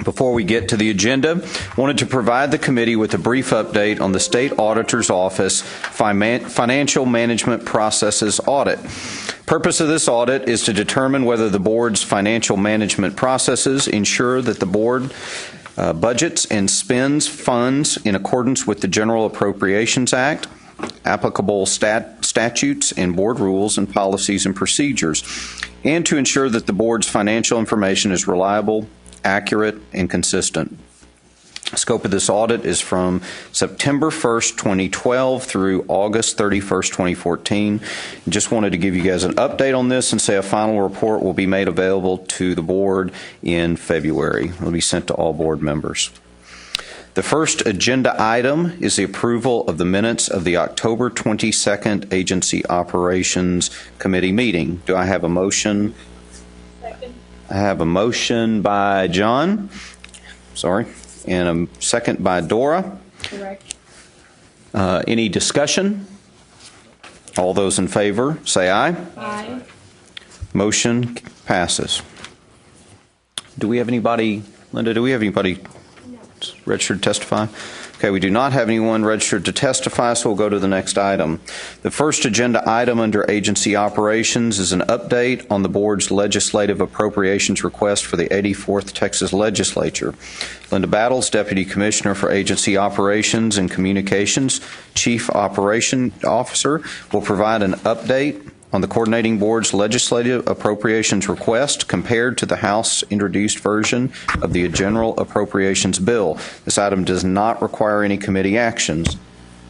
Before we get to the agenda, I wanted to provide the committee with a brief update on the State Auditor's Office Financial Management Processes Audit. Purpose of this audit is to determine whether the board's financial management processes ensure that the board budgets and spends funds in accordance with the General Appropriations Act, applicable statutes and board rules and policies and procedures, and to ensure that the board's financial information is reliable, accurate, and consistent. The scope of this audit is from September 1st, 2012 through August 31st, 2014. Just wanted to give you guys an update on this and say a final report will be made available to the board in February. It will be sent to all board members. The first agenda item is the approval of the minutes of the October 22nd Agency Operations Committee meeting. Do I have a motion? Second. I have a motion by John, and a second by Dora. Correct. Any discussion? All those in favor, say aye. Aye. Motion passes. Do we have anybody, Linda, registered to testify? Okay, we do not have anyone registered to testify, so we'll go to the next item. The first agenda item under agency operations is an update on the board's legislative appropriations request for the 84th Texas Legislature. Linda Battles, Deputy Commissioner for Agency Operations and Communications, Chief Operation Officer, will provide an update on the coordinating board's legislative appropriations request compared to the House-introduced version of the General Appropriations Bill. This item does not require any committee actions.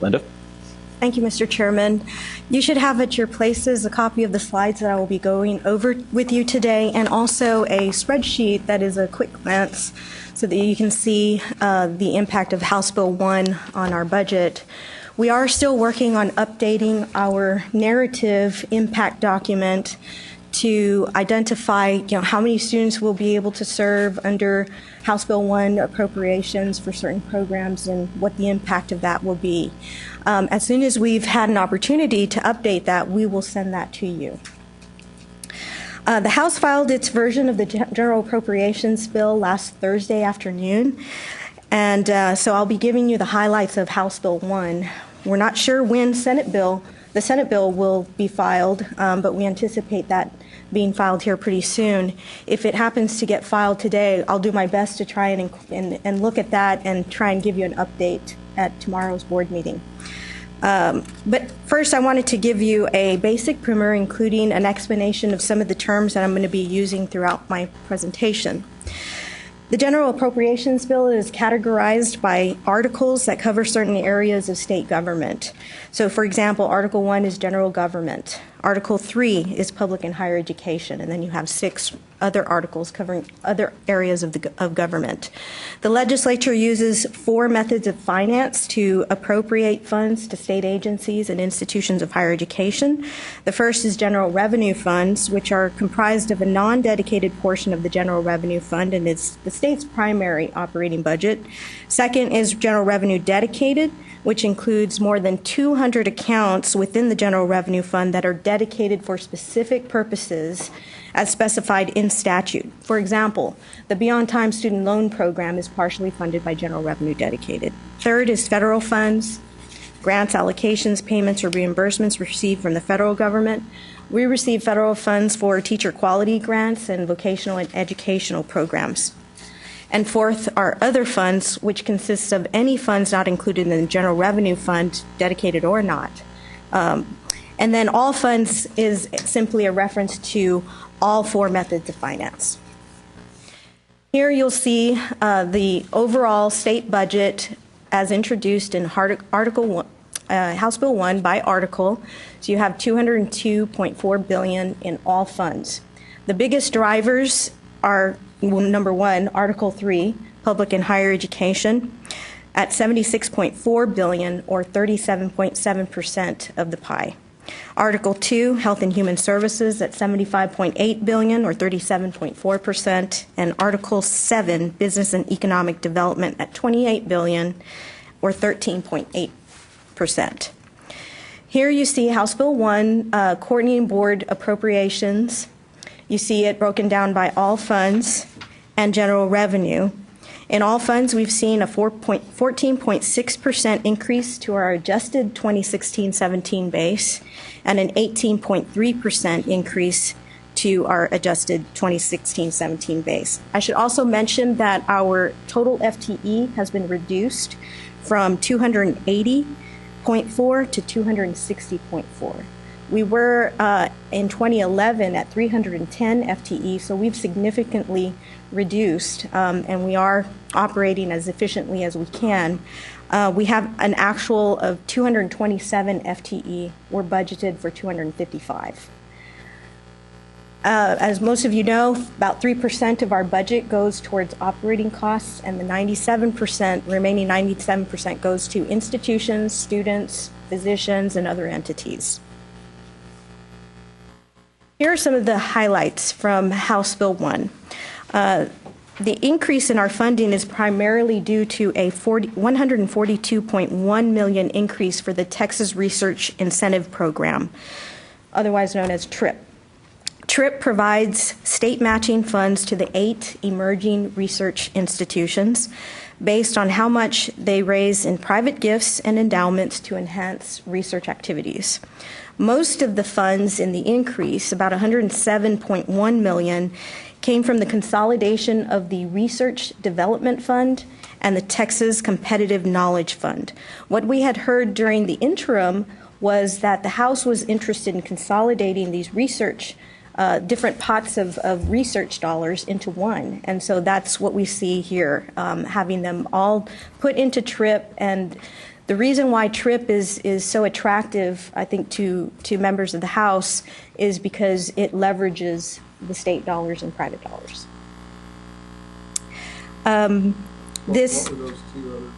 Linda? Thank you, Mr. Chairman. You should have at your places a copy of the slides that I will be going over with you today, and also a spreadsheet that is a quick glance so that you can see the impact of House Bill 1 on our budget. We are still working on updating our narrative impact document to identify, how many students will be able to serve under House Bill 1 appropriations for certain programs and what the impact of that will be. As soon as we've had an opportunity to update that, we will send that to you. The House filed its version of the General Appropriations Bill last Thursday afternoon, and so I'll be giving you the highlights of House Bill 1. We're not sure when the Senate bill will be filed, but we anticipate that being filed here pretty soon. If it happens to get filed today, I'll do my best to try and look at that and try and give you an update at tomorrow's board meeting. But first, I wanted to give you a basic primer, including an explanation of some of the terms that I'm going to be using throughout my presentation. The General Appropriations Bill is categorized by articles that cover certain areas of state government. So, for example, Article 1 is general government. Article 3 is public and higher education, and then you have 6 other articles covering other areas of government. The legislature uses 4 methods of finance to appropriate funds to state agencies and institutions of higher education. The first is general revenue funds, which are comprised of a non-dedicated portion of the general revenue fund, and it's the state's primary operating budget. Second is general revenue dedicated, which includes more than 200 accounts within the general revenue fund that are dedicated for specific purposes as specified in statute. For example, the Beyond Time Student Loan Program is partially funded by general revenue dedicated. Third is federal funds, grants, allocations, payments, or reimbursements received from the federal government. We receive federal funds for teacher quality grants and vocational and educational programs. And fourth are other funds, which consists of any funds not included in the general revenue fund, dedicated or not. And then all funds is simply a reference to all 4 methods of finance. Here you'll see the overall state budget as introduced in Article 1, House Bill 1 by article. So you have $202.4 billion in all funds. The biggest drivers are, number 1, Article 3, public and higher education. at $76.4 billion, or 37.7% of the pie. Article 2, Health and Human Services, at $75.8 billion, or 37.4%, and Article 7, Business and Economic Development, at $28 billion, or 13.8%. Here you see House Bill 1, Coordinating Board Appropriations. You see it broken down by all funds and general revenue. In all funds, we've seen a 14.6% increase to our adjusted 2016-17 base and an 18.3% increase to our adjusted 2016-17 base. I should also mention that our total FTE has been reduced from 280.4 to 260.4. We were in 2011 at 310 FTE, so we've significantly reduced, and we are operating as efficiently as we can. We have an actual of 227 FTE. We're budgeted for 255. As most of you know, about 3% of our budget goes towards operating costs, and the remaining 97% goes to institutions, students, physicians, and other entities. Here are some of the highlights from House Bill 1. The increase in our funding is primarily due to a $142.1 million increase for the Texas Research Incentive Program, otherwise known as TRIP. TRIP provides state matching funds to the 8 emerging research institutions based on how much they raise in private gifts and endowments to enhance research activities. Most of the funds in the increase, about $107.1 million, came from the consolidation of the Research Development Fund and the Texas Competitive Knowledge Fund. What we had heard during the interim was that the House was interested in consolidating these different pots of research dollars into one. And so that's what we see here, having them all put into TRIP. And the reason why TRIP is so attractive, I think, to members of the House is because it leverages the state dollars and private dollars. What were those two other?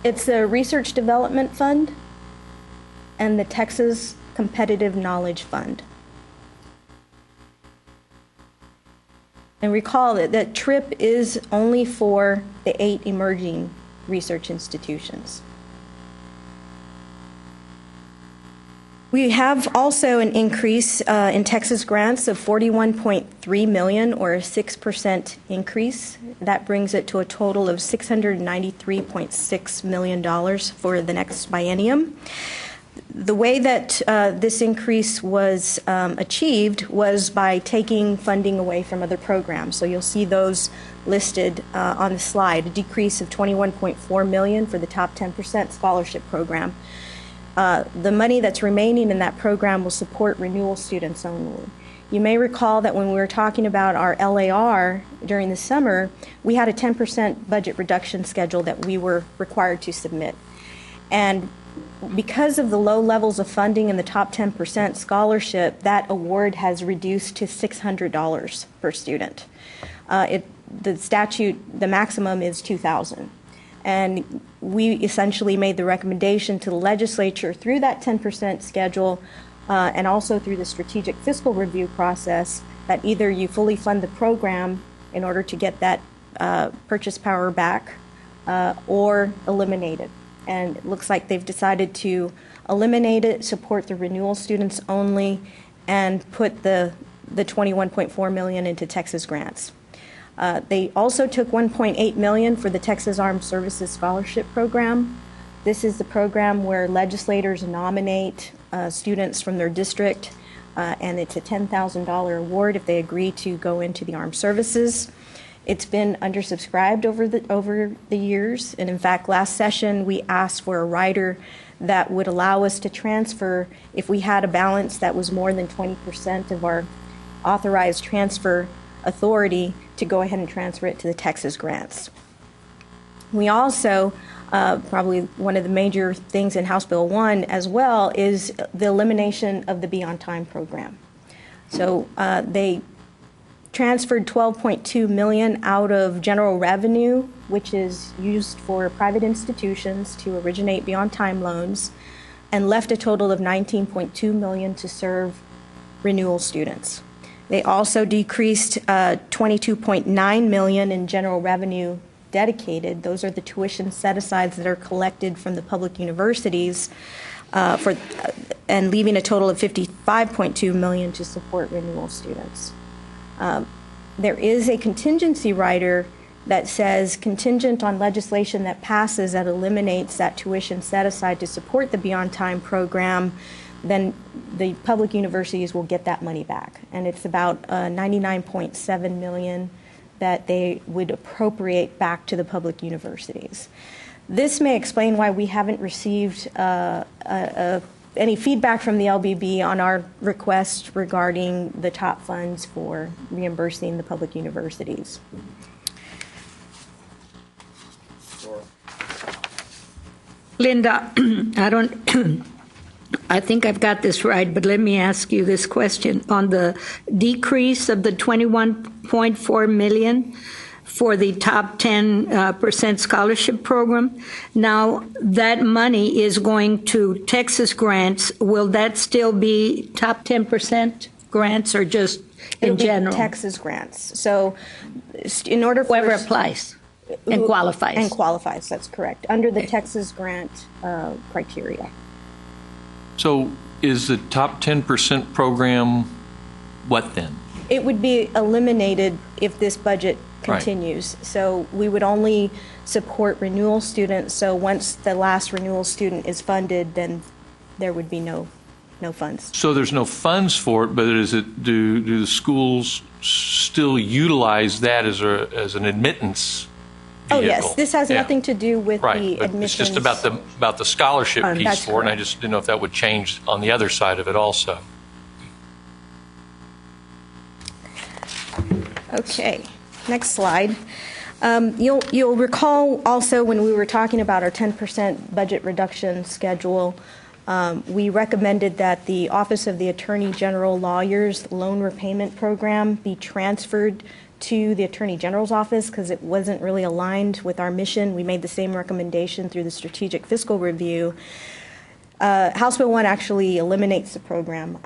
It's the Research Development Fund and the Texas Competitive Knowledge Fund. And recall that TRIP is only for the 8 emerging research institutions. We have also an increase in Texas grants of $41.3 million, or a 6% increase. That brings it to a total of $693.6 million for the next biennium. The way that this increase was achieved was by taking funding away from other programs. So you'll see those listed on the slide. A decrease of $21.4 million for the top 10% scholarship program. The money that's remaining in that program will support renewal students only. You may recall that when we were talking about our LAR during the summer, we had a 10% budget reduction schedule that we were required to submit. And because of the low levels of funding in the top 10% scholarship, that award has reduced to $600 per student. The maximum is $2,000. And we essentially made the recommendation to the legislature through that 10% schedule and also through the strategic fiscal review process that either you fully fund the program in order to get that purchase power back or eliminate it. And it looks like they've decided to eliminate it, support the renewal students only, and put the $21.4 million into Texas grants. They also took $1.8 million for the Texas Armed Services Scholarship Program. This is the program where legislators nominate students from their district, and it's a $10,000 award if they agree to go into the armed services. It's been undersubscribed over the years, and in fact, last session we asked for a rider that would allow us to transfer if we had a balance that was more than 20% of our authorized transfer authority to go ahead and transfer it to the Texas grants. We also, probably one of the major things in House Bill 1 as well, is the elimination of the Be On Time program. So they transferred $12.2 million out of general revenue, which is used for private institutions to originate beyond time loans, and left a total of $19.2 million to serve renewal students. They also decreased $22.9 million in general revenue dedicated. Those are the tuition set-asides that are collected from the public universities, and leaving a total of $55.2 million to support renewal students. There is a contingency rider that says, contingent on legislation that passes that eliminates that tuition set aside to support the Beyond Time program, then the public universities will get that money back. And it's about $99.7 million that they would appropriate back to the public universities. This may explain why we haven't received any feedback from the LBB on our request regarding the top funds for reimbursing the public universities. Linda, I think I've got this right, but let me ask you this question. On the decrease of the $21.4 million for the top 10% scholarship program, now that money is going to Texas grants. Will that still be top 10% grants or just in general? Texas grants. So in order for... Whoever applies and qualifies. And qualifies, that's correct, under the Texas grant criteria. So is the top 10% program what then? It would be eliminated if this budget continues. Right. So we would only support renewal students. So once the last renewal student is funded, then there would be no funds. So there's no funds for it, but do the schools still utilize that as an admittance vehicle? Oh yes, this has nothing to do with the admissions. It's just about the scholarship piece for it, and I just didn't know if that would change on the other side of it also. Okay, next slide. You'll recall also when we were talking about our 10% budget reduction schedule, we recommended that the Office of the Attorney General Lawyers Loan Repayment Program be transferred to the Attorney General's office because it wasn't really aligned with our mission. We made the same recommendation through the Strategic Fiscal Review. House Bill 1 actually eliminates the program.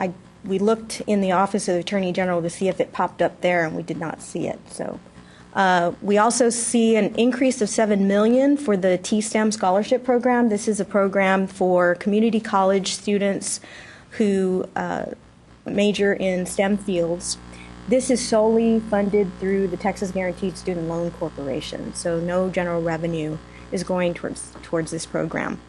We looked in the Office of the Attorney General to see if it popped up there, and we did not see it. So we also see an increase of $7 million for the T-STEM scholarship program. This is a program for community college students who major in STEM fields. This is solely funded through the Texas Guaranteed Student Loan Corporation, so no general revenue is going towards this program.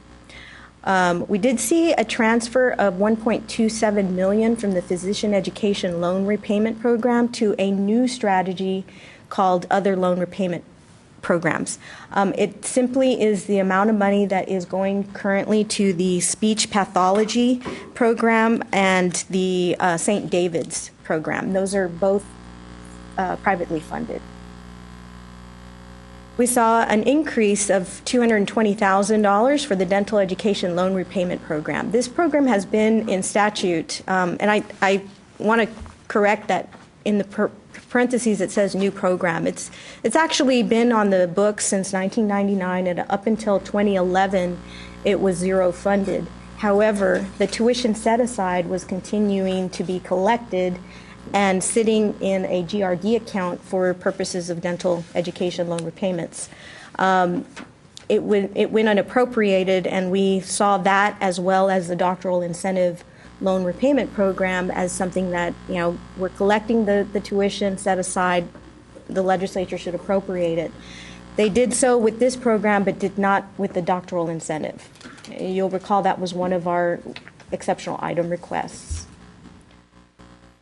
We did see a transfer of $1.27 million from the Physician Education Loan Repayment Program to a new strategy called Other Loan Repayment Programs. It simply is the amount of money that is going currently to the Speech Pathology Program and the St. David's Program. Those are both privately funded. We saw an increase of $220,000 for the Dental Education Loan Repayment Program. This program has been in statute, and I want to correct that in the parentheses it says new program. It's actually been on the books since 1999, and up until 2011 it was zero funded. However, the tuition set aside was continuing to be collected and sitting in a GRD account for purposes of dental education loan repayments. It went unappropriated, and we saw that as well as the doctoral incentive loan repayment program as something that, we're collecting the tuition set aside, the legislature should appropriate it. They did so with this program, but did not with the doctoral incentive. You'll recall that was one of our exceptional item requests.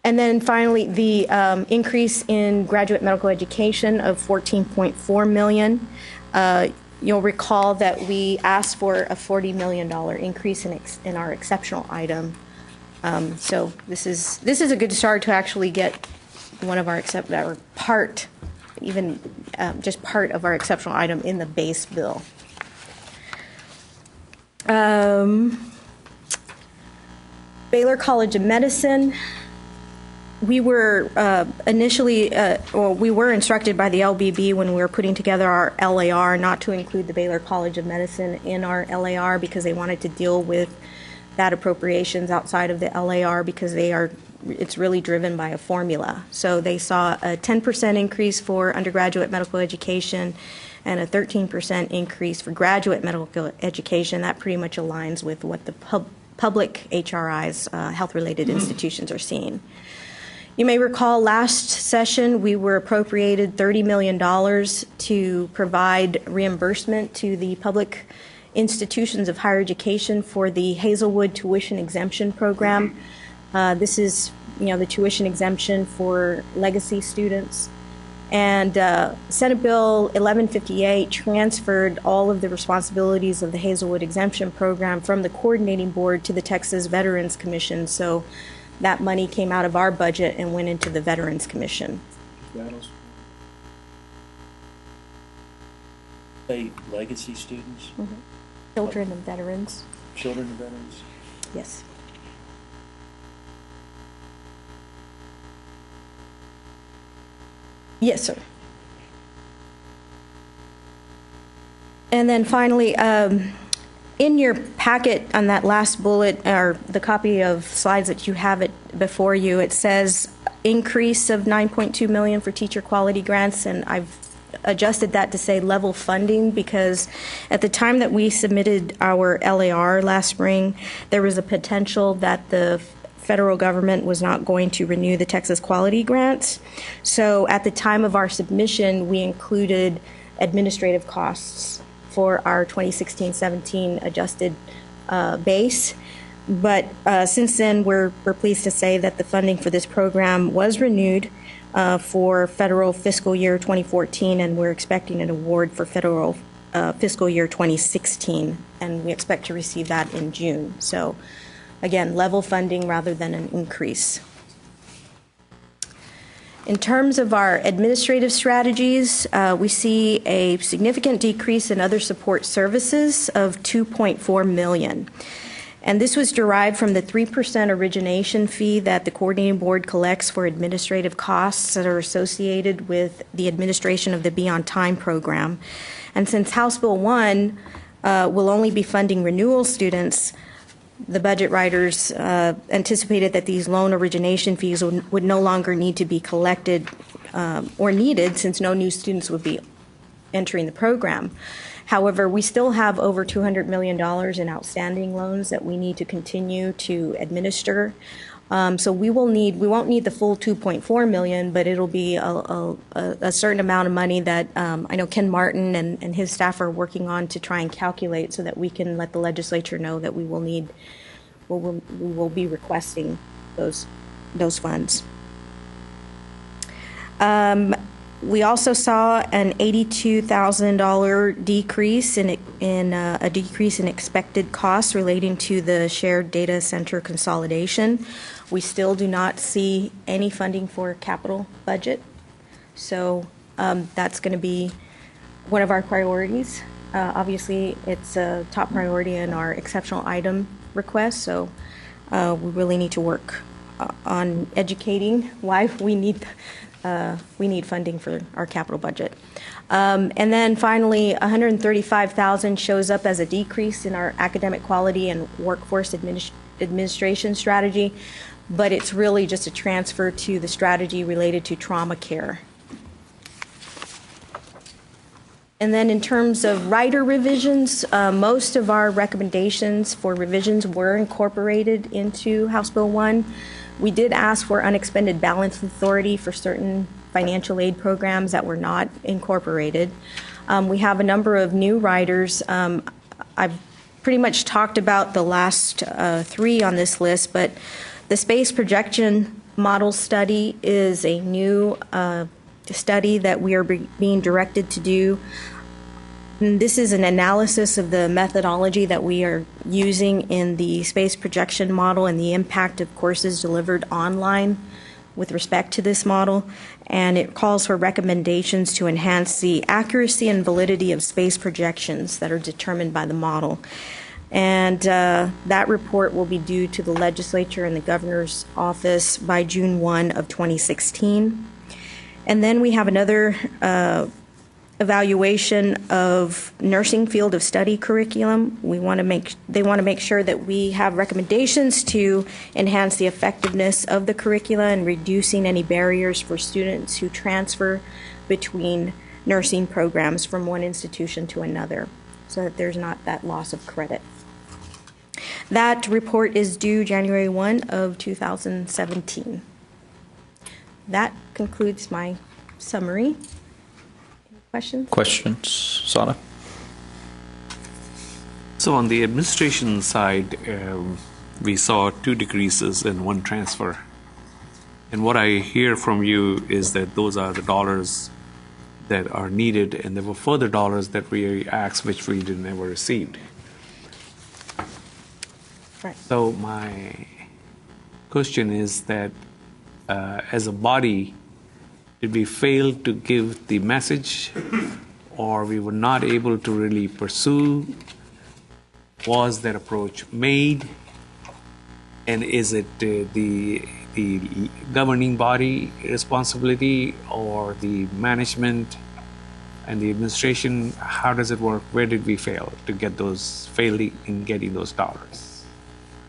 And then finally, the increase in graduate medical education of $14.4 million. You'll recall that we asked for a $40 million increase in our exceptional item. So this is a good start to actually get one of our part of our exceptional item in the base bill. Baylor College of Medicine. We were we were instructed by the LBB when we were putting together our LAR not to include the Baylor College of Medicine in our LAR because they wanted to deal with that appropriations outside of the LAR because it's really driven by a formula. So they saw a 10% increase for undergraduate medical education and a 13% increase for graduate medical education. That pretty much aligns with what the public HRIs, health-related institutions, are seeing. You may recall last session we were appropriated $30 million to provide reimbursement to the public institutions of higher education for the Hazelwood tuition exemption program. This is, the tuition exemption for legacy students. And Senate Bill 1158 transferred all of the responsibilities of the Hazelwood exemption program from the coordinating board to the Texas Veterans Commission. So that money came out of our budget and went into the Veterans Commission. Legacy students? Mm-hmm. Children of veterans. Children of veterans? Yes. Yes, sir. And then finally, in your packet on that last bullet, or the copy of slides that you have before you, it says increase of $9.2 million for teacher quality grants, and I've adjusted that to say level funding because at the time that we submitted our LAR last spring, there was a potential that the federal government was not going to renew the Texas quality grants. So at the time of our submission, we included administrative costs for our 2016-17 adjusted base. But since then, we're pleased to say that the funding for this program was renewed for federal fiscal year 2014, and we're expecting an award for federal fiscal year 2016, and we expect to receive that in June. So again, level funding rather than an increase. In terms of our administrative strategies, we see a significant decrease in other support services of $2.4 million. And this was derived from the 3% origination fee that the coordinating board collects for administrative costs that are associated with the administration of the Be On Time program. And since House Bill 1 will only be funding renewal students, the budget writers anticipated that these loan origination fees would no longer need to be collected or needed since no new students would be entering the program. However, we still have over $200 million in outstanding loans that we need to continue to administer. So we won't need the full $2.4 million, but it'll be a certain amount of money that I know Ken Martin and his staff are working on to try and calculate so that we can let the legislature know that we will be requesting those funds. We also saw an $82,000 decrease in expected costs relating to the shared data center consolidation. We still do not see any funding for capital budget, so that's going to be one of our priorities. Obviously, it's a top priority in our exceptional item request, so we really need to work on educating why we need funding for our capital budget. And then finally, $135,000 shows up as a decrease in our academic quality and workforce administration strategy, but it's really just a transfer to the strategy related to trauma care. And then in terms of rider revisions, most of our recommendations for revisions were incorporated into House Bill 1. We did ask for unexpended balance authority for certain financial aid programs that were not incorporated. We have a number of new riders. I've pretty much talked about the last three on this list, but the space projection model study is a new study that we are being directed to do. And this is an analysis of the methodology that we are using in the space projection model and the impact of courses delivered online with respect to this model. And it calls for recommendations to enhance the accuracy and validity of space projections that are determined by the model. And that report will be due to the legislature and the governor's office by June 1 of 2016. And then we have another evaluation of nursing field of study curriculum. They want to make sure that we have recommendations to enhance the effectiveness of the curricula and reducing any barriers for students who transfer between nursing programs from one institution to another, so that there's not that loss of credit. That report is due January 1 of 2017. That concludes my summary. Any questions? Questions? Sana? So on the administration side, we saw 2 decreases and 1 transfer. And what I hear from you is that those are the dollars that are needed, and there were further dollars that we asked which we never received. Right. So my question is that as a body, did we fail to give the message, or we were not able to really pursue? Was that approach made? And is it the governing body responsibility, or the management and the administration? How does it work? Where did we fail to get those, failing in getting those dollars?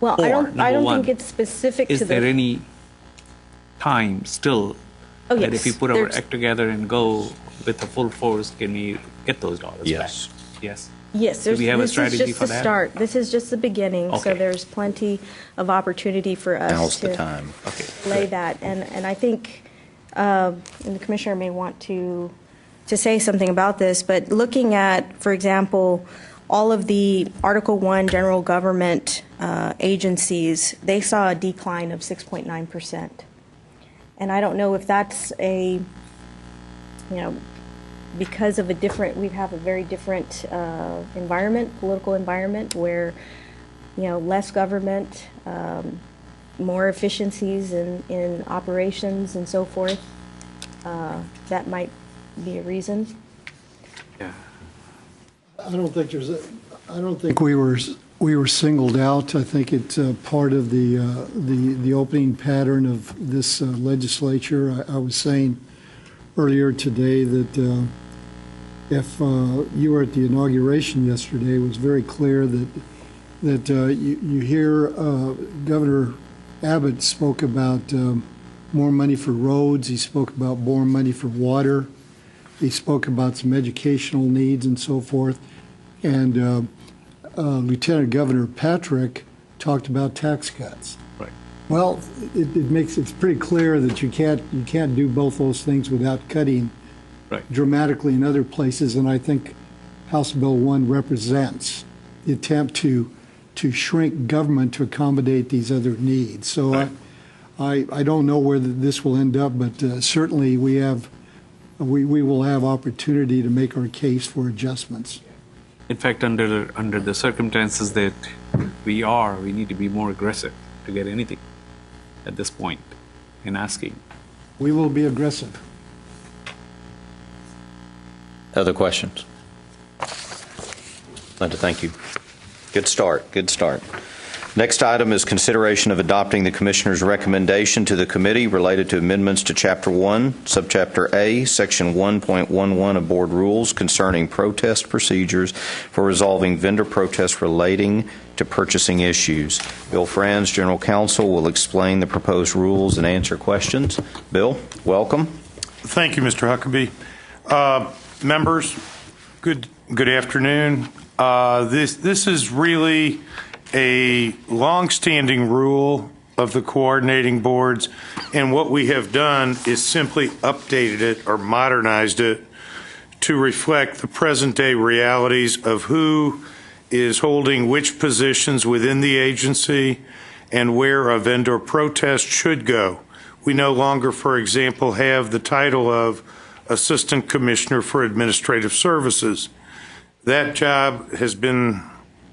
Well, Or, I don't number one, think it's specific Is to there the. any time still Oh, that yes, if we put our there's- act together and go with the full force, can we get those dollars Yes. back? Yes. Yes, Do we have a this strategy is just for the that? start. This is just the beginning, so Okay. there's plenty of opportunity for us Now's the to time. Okay. lay good. that. And I think, and the commissioner may want to say something about this, but looking at, for example, all of the Article 1 general government agencies, they saw a decline of 6.9%. And I don't know if that's because of we have a very different political environment where, less government, more efficiencies in operations and so forth. That might be a reason. Yeah. I don't think we were singled out. I think it's part of the opening pattern of this legislature. I was saying earlier today that if you were at the inauguration yesterday, it was very clear that you hear Governor Abbott spoke about more money for roads. He spoke about more money for water. He spoke about some educational needs and so forth. And Lieutenant Governor Patrick talked about tax cuts. Right. Well, it's pretty clear that you can't do both those things without cutting Right. dramatically in other places. And I think House Bill 1 represents the attempt to shrink government to accommodate these other needs. So Right. I don't know where this will end up, but certainly we will have opportunity to make our case for adjustments. In fact, under the circumstances that we need to be more aggressive to get anything at this point in asking. We will be aggressive. Other questions? Linda, thank you. Good start. Good start. Next item is consideration of adopting the Commissioner's recommendation to the committee related to amendments to Chapter 1, Subchapter A, Section 1.11 of Board Rules concerning protest procedures for resolving vendor protests relating to purchasing issues. Bill Franz, General Counsel, will explain the proposed rules and answer questions. Bill, welcome. Thank you, Mr. Huckabee. Members, good afternoon. This is really a long-standing rule of the coordinating boards, and what we have done is simply updated it or modernized it to reflect the present-day realities of who is holding which positions within the agency and where a vendor protest should go. We no longer, for example, have the title of Assistant Commissioner for Administrative Services. That job has been,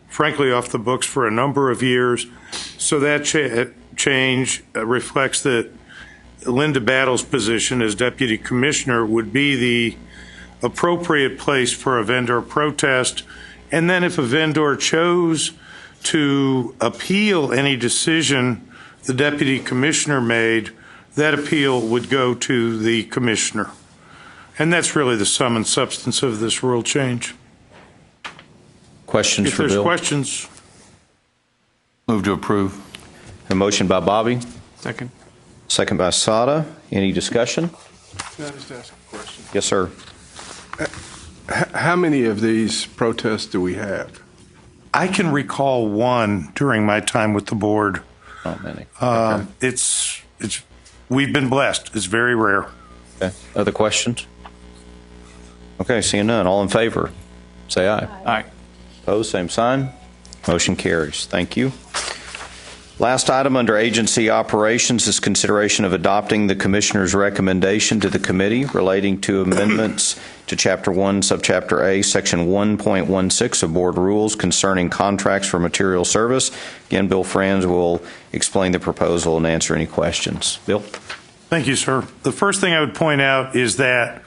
frankly, off the books for a number of years, so that change reflects that Linda Battle's position as Deputy Commissioner would be the appropriate place for a vendor protest. And then if a vendor chose to appeal any decision the deputy commissioner made, that appeal would go to the commissioner. And that's really the sum and substance of this rule change. Questions If for there's Bill? questions, Move to approve. A motion by Bobby, Second. second by Sada. Any discussion? Can I just ask a question? Yes, sir. How many of these protests do we have? I can recall one during my time with the board. Not many. It's we've been blessed. It's very rare. Okay. Other questions? Okay, seeing none. All in favor, say aye. Aye. Opposed, same sign. Motion carries. Thank you. Last item under agency operations is consideration of adopting the Commissioner's recommendation to the committee relating to amendments to Chapter 1, Subchapter A, Section 1.16 of Board Rules concerning contracts for material service. Again, Bill Franz will explain the proposal and answer any questions. Bill? Thank you, sir. The first thing I would point out is that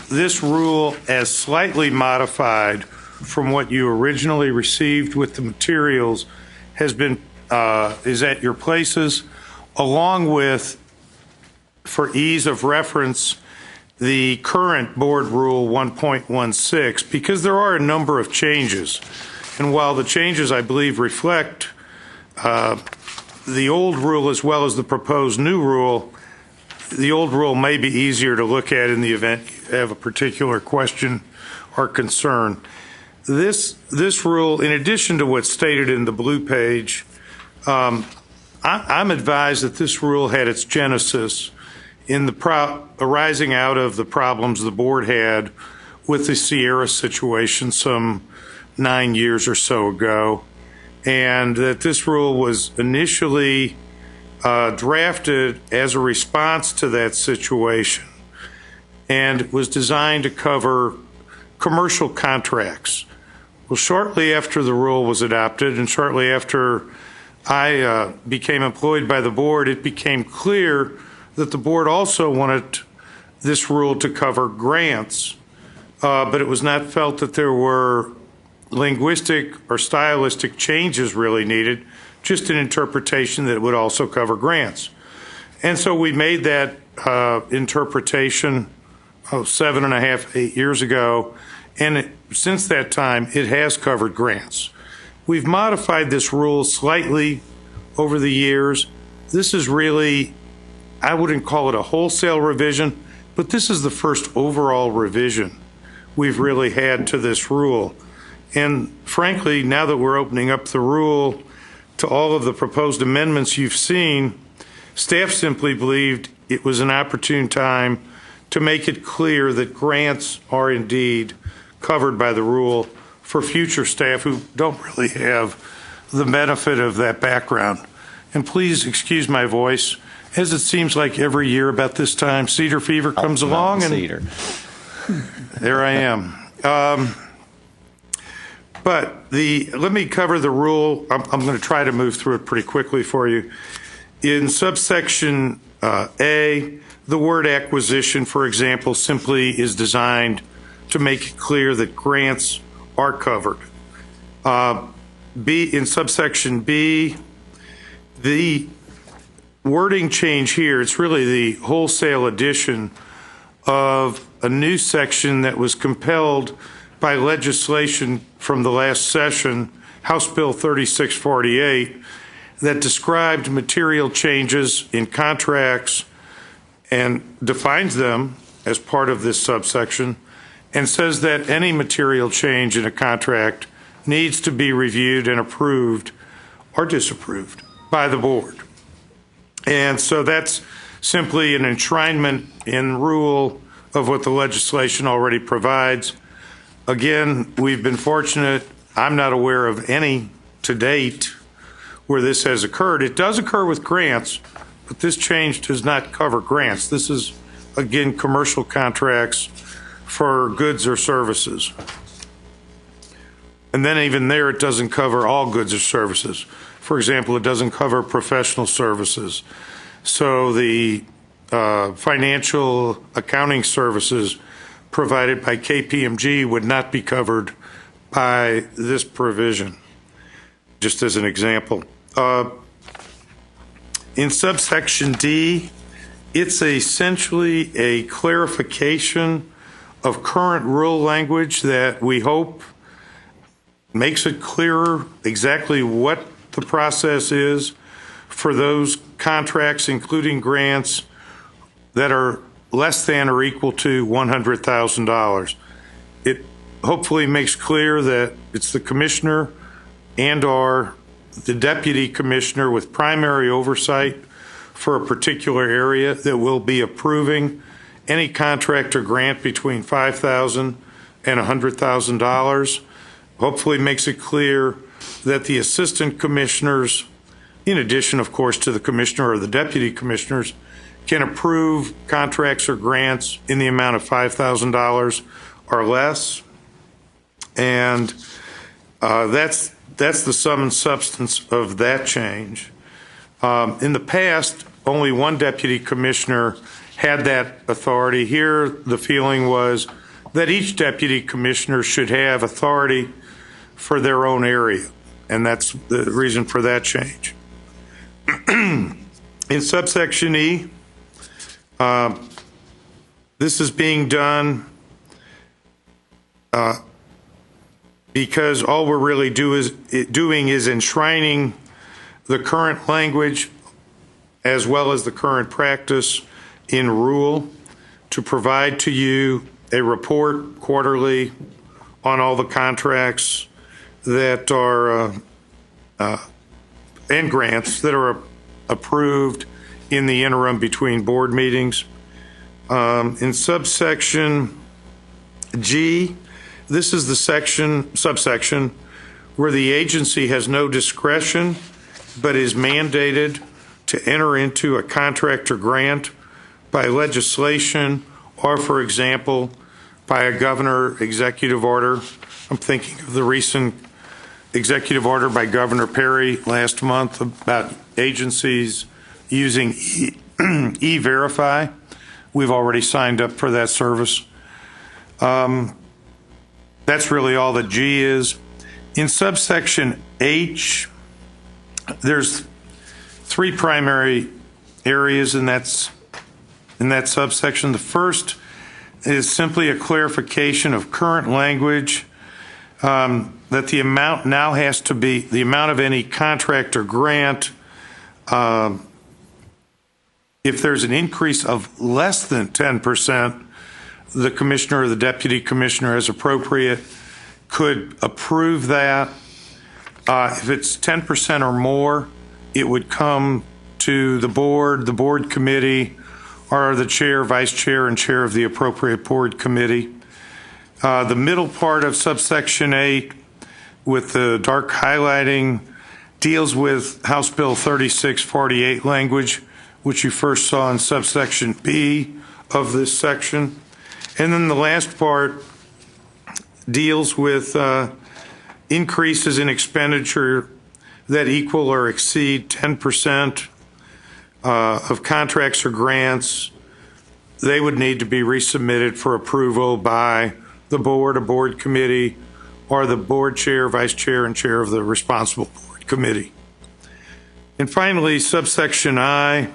this rule, as slightly modified from what you originally received with the materials, has been is at your places, along with, for ease of reference, the current Board Rule 1.16, because there are a number of changes. And while the changes, I believe, reflect the old rule as well as the proposed new rule, the old rule may be easier to look at in the event you have a particular question or concern. This rule, in addition to what's stated in the blue page, I'm advised that this rule had its genesis in the arising out of the problems the board had with the Sierra situation some 9 years or so ago, and that this rule was initially drafted as a response to that situation and was designed to cover commercial contracts. Well, shortly after the rule was adopted and shortly after I became employed by the board, it became clear that the board also wanted this rule to cover grants, but it was not felt that there were linguistic or stylistic changes really needed, just an interpretation that it would also cover grants. And so we made that interpretation 7.5, 8 years ago, and since that time, it has covered grants. We've modified this rule slightly over the years. This is really, I wouldn't call it a wholesale revision, but this is the first overall revision we've really had to this rule. And frankly, now that we're opening up the rule to all of the proposed amendments you've seen, staff simply believed it was an opportune time to make it clear that grants are indeed covered by the rule for future staff who don't really have the benefit of that background. And please excuse my voice, as it seems like every year about this time, cedar fever comes along, and Cedar. there I am. But let me cover the rule. I'm going to try to move through it pretty quickly for you. In subsection A, the word acquisition, for example, simply is designed to make it clear that grants are covered. In subsection B, the wording change here, it's really the wholesale addition of a new section that was compelled by legislation from the last session, House Bill 3648, that described material changes in contracts and defines them as part of this subsection, and says that any material change in a contract needs to be reviewed and approved or disapproved by the board. And so that's simply an enshrinement in rule of what the legislation already provides. Again, we've been fortunate. I'm not aware of any to date where this has occurred. It does occur with grants, but this change does not cover grants. This is, again, commercial contracts for goods or services. And then even there, it doesn't cover all goods or services. For example, it doesn't cover professional services. So the financial accounting services provided by KPMG would not be covered by this provision, just as an example. In subsection D, it's essentially a clarification of current rule language that we hope makes it clearer exactly what the process is for those contracts, including grants, that are less than or equal to $100,000. It hopefully makes clear that it's the commissioner and/or the deputy commissioner with primary oversight for a particular area that will be approving any contract or grant between $5,000 and $100,000. Hopefully makes it clear that the assistant commissioners, in addition, of course, to the commissioner or the deputy commissioners, can approve contracts or grants in the amount of $5,000 or less. And that's the sum and substance of that change. In the past, only one deputy commissioner had that authority. Here, the feeling was that each deputy commissioner should have authority for their own area, and that's the reason for that change. In subsection E, this is being done because all we're really doing is enshrining the current language as well as the current practice in rule to provide to you a report quarterly on all the contracts that are and grants that are approved in the interim between board meetings. In subsection G, this is the subsection where the agency has no discretion but is mandated to enter into a contract or grant by legislation or, for example, by a governor executive order. I'm thinking of the recent executive order by Governor Perry last month about agencies using E-Verify. We've already signed up for that service. That's really all that G is. In subsection H, there's three primary areas in that subsection. The first is simply a clarification of current language that the amount now has to be the amount of any contract or grant. If there's an increase of less than 10%, the commissioner or the deputy commissioner, as appropriate, could approve that. If it's 10% or more, it would come to the board committee, or the chair, vice chair, and chair of the appropriate board committee. The middle part of subsection 8, with the dark highlighting, deals with House Bill 3648 language, which you first saw in subsection B of this section. And then the last part deals with increases in expenditure that equal or exceed 10% of contracts or grants. They would need to be resubmitted for approval by the board, a board committee, or the board chair, vice chair, and chair of the responsible board committee. And finally, subsection I.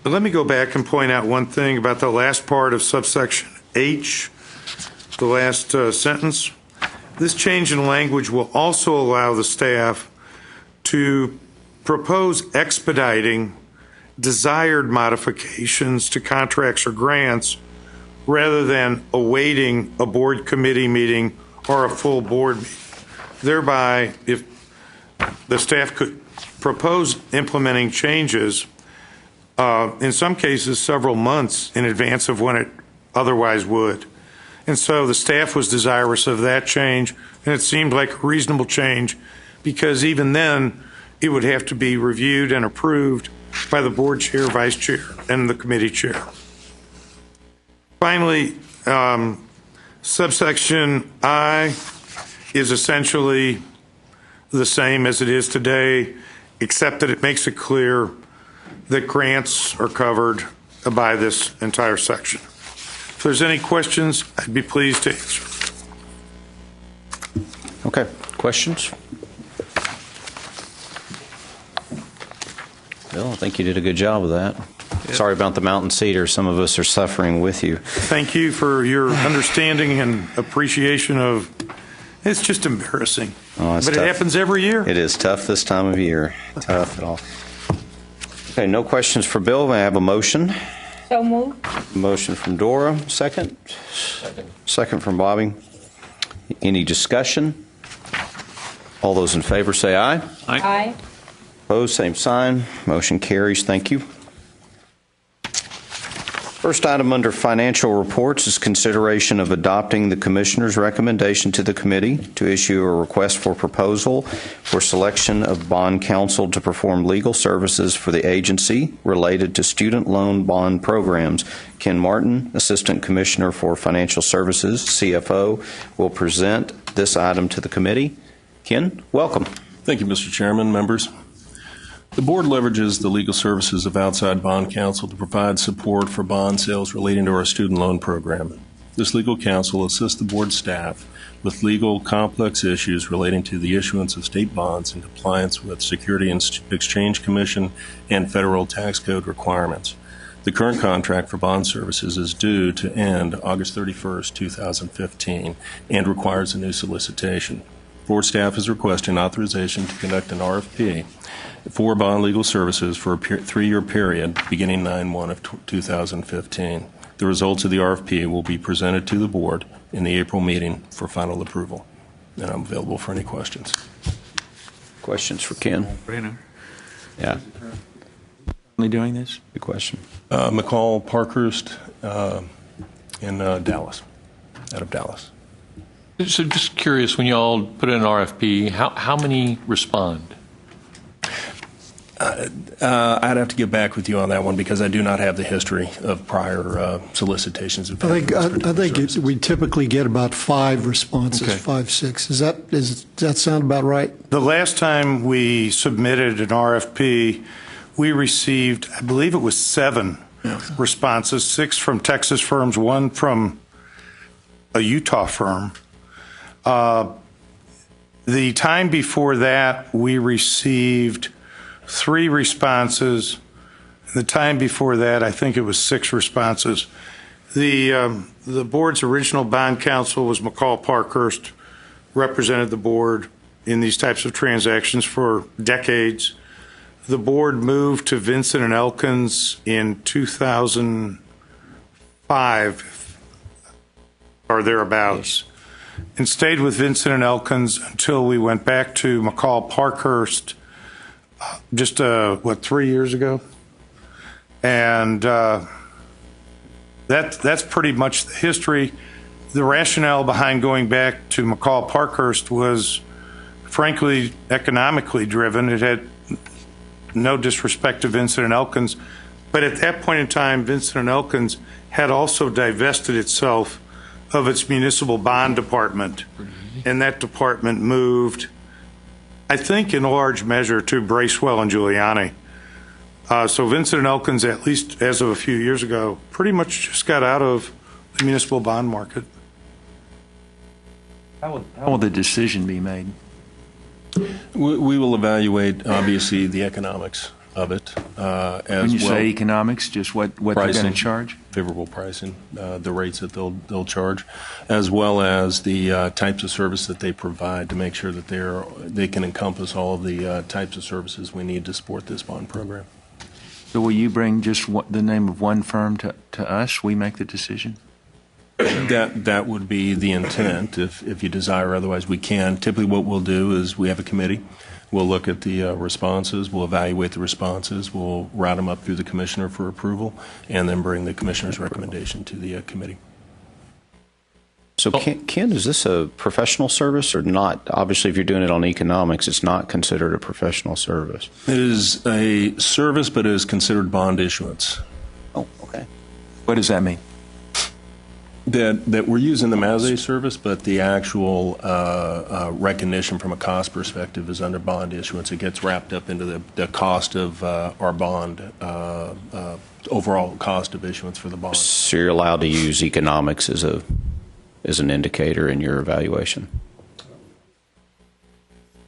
Let me go back and point out one thing about the last part of subsection H, the last sentence. This change in language will also allow the staff to propose expediting desired modifications to contracts or grants rather than awaiting a board committee meeting or a full board meeting. Thereby, if the staff could propose implementing changes, in some cases several months in advance of when it otherwise would. And so the staff was desirous of that change, and it seemed like a reasonable change because even then it would have to be reviewed and approved by the board chair, vice chair, and the committee chair. Finally, subsection I is essentially the same as it is today, except that it makes it clear that grants are covered by this entire section. If there's any questions, I'd be pleased to answer. Okay, questions? Bill, I think you did a good job of that. Sorry about the mountain cedar. Some of us are suffering with you. Thank you for your understanding and appreciation of, it's just embarrassing. Oh, it's but tough. It happens every year. It is tough this time of year. Tough at all. Okay, no questions for Bill. May I have a motion? So moved. Motion from Dora. Second? Second from Bobby. Any discussion? All those in favor say aye. Aye. Opposed, same sign. Motion carries. Thank you. First item under financial reports is consideration of adopting the Commissioner's recommendation to the committee to issue a request for proposal for selection of bond counsel to perform legal services for the agency related to student loan bond programs. Ken Martin, Assistant Commissioner for Financial Services, CFO, will present this item to the committee. Ken, welcome. Thank you, Mr. Chairman, members. The Board leverages the legal services of outside bond counsel to provide support for bond sales relating to our student loan program. This legal counsel assists the Board staff with legal complex issues relating to the issuance of state bonds in compliance with Security and Exchange Commission and federal tax code requirements. The current contract for bond services is due to end August 31st, 2015, and requires a new solicitation. Board staff is requesting authorization to conduct an RFP for bond legal services for a 3-year period beginning 9/1 of 2015. The results of the RFP will be presented to the Board in the April meeting for final approval. And I'm available for any questions. Questions for Ken? Brainer. Yeah, Only doing this? good question. McCall Parkhurst in Dallas, out of Dallas. So just curious, when you all put in an RFP, how many respond? I'd have to get back with you on that one because I do not have the history of prior solicitations. I think we typically get about 5 responses, Okay. 5, 6. Does that sound about right? The last time we submitted an RFP, we received, I believe it was 7 responses, 6 from Texas firms, 1 from a Utah firm. The time before that, we received 3 responses. The time before that, I think it was 6 responses. The Board's original bond counsel was McCall Parkhurst, represented the Board in these types of transactions for decades. The Board moved to Vincent and Elkins in 2005 or thereabouts, and stayed with Vincent and Elkins until we went back to McCall Parkhurst just 3 years ago, and that's pretty much the history. The rationale behind going back to McCall Parkhurst was, frankly, economically driven. It had no disrespect to Vincent and Elkins, but at that point in time, Vincent and Elkins had also divested itself of its municipal bond department, and that department moved, I think, in large measure to Bracewell and Giuliani. So Vincent and Elkins, at least as of a few years ago, pretty much just got out of the municipal bond market. How will the decision be made? We will evaluate, obviously, the economics of it as well. When you say economics, just what they're going to charge? Favorable pricing, the rates that they'll charge, as well as the types of service that they provide to make sure that they can encompass all of the types of services we need to support this bond program. So will you bring just the name of one firm to us? We make the decision? That would be the intent. If you desire otherwise, we can. Typically what we'll do is we have a committee. We'll look at the responses, we'll evaluate the responses, we'll route them up through the commissioner for approval, and then bring the commissioner's recommendation to the committee. So, Ken, is this a professional service or not? Obviously, if you're doing it on economics, it's not considered a professional service. It is a service, but it is considered bond issuance. Oh, okay. What does that mean? That we're using them as a service, but the actual recognition from a cost perspective is under bond issuance. It gets wrapped up into the cost of our bond, overall cost of issuance for the bond. So you're allowed to use economics as an indicator in your evaluation?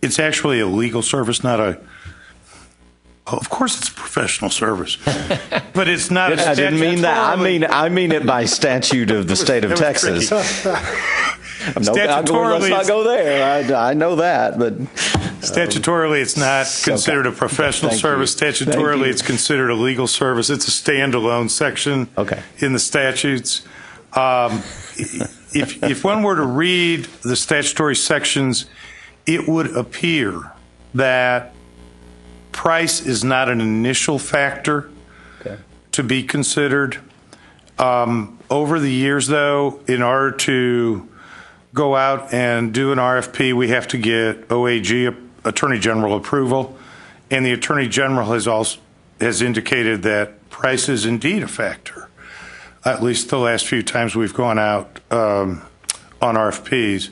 It's actually a legal service, not a. Of course, it's a professional service, but it's not. I didn't mean that. I mean it by statute of the state of Texas. Statutorily, let's not go there. I know that, but statutorily, it's not considered a professional service. Statutorily, it's considered a legal service. It's a standalone section in the statutes. If one were to read the statutory sections, it would appear that price is not an initial factor to be considered. Over the years, though, in order to go out and do an RFP, we have to get OAG, Attorney General approval, and the Attorney General has indicated that price is indeed a factor. At least the last few times we've gone out on RFPs.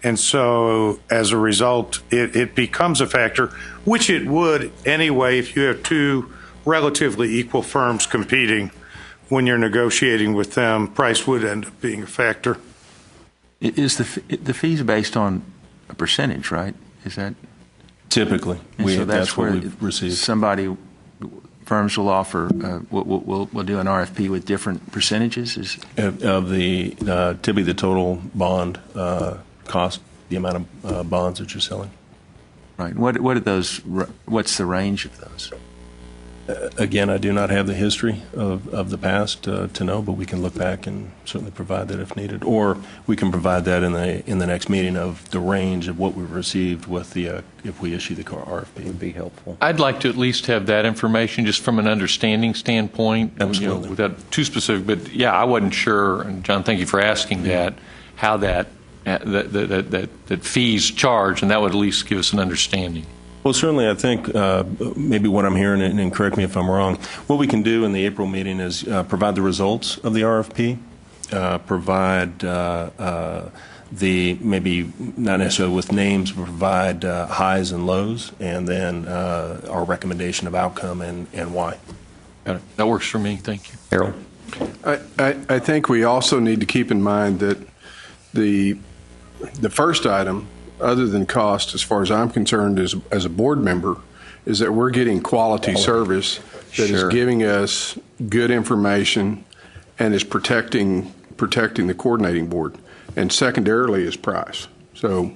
And so, as a result, it becomes a factor, which it would anyway if you have two relatively equal firms competing. When you're negotiating with them, price would end up being a factor. Is the fees based on a percentage, right? Is that typically? That's where where we've received. Firms will offer. We'll do an RFP with different percentages. Of the typically the total bond cost, the amount of bonds that you're selling. Right. What are those? What's the range of those? Again, I do not have the history of the past to know, but we can look back and certainly provide that if needed, or we can provide that in the next meeting of the range of what we've received with the if we issue the RFP. Would be helpful. I'd like to at least have that information just from an understanding standpoint. Absolutely. Without too specific, but yeah, I wasn't sure, and John, thank you for asking that, how that fees charge, and that would at least give us an understanding. Well, certainly, I think maybe what I'm hearing, and correct me if I'm wrong, what we can do in the April meeting is provide the results of the RFP, provide the, maybe not necessarily with names, but provide highs and lows, and then our recommendation of outcome and why. Got it. That works for me. Thank you. Harold? I think we also need to keep in mind that the first item, other than cost, as far as I'm concerned, as a board member, is that we're getting quality service that is giving us good information and is protecting the coordinating board. And secondarily is price. So,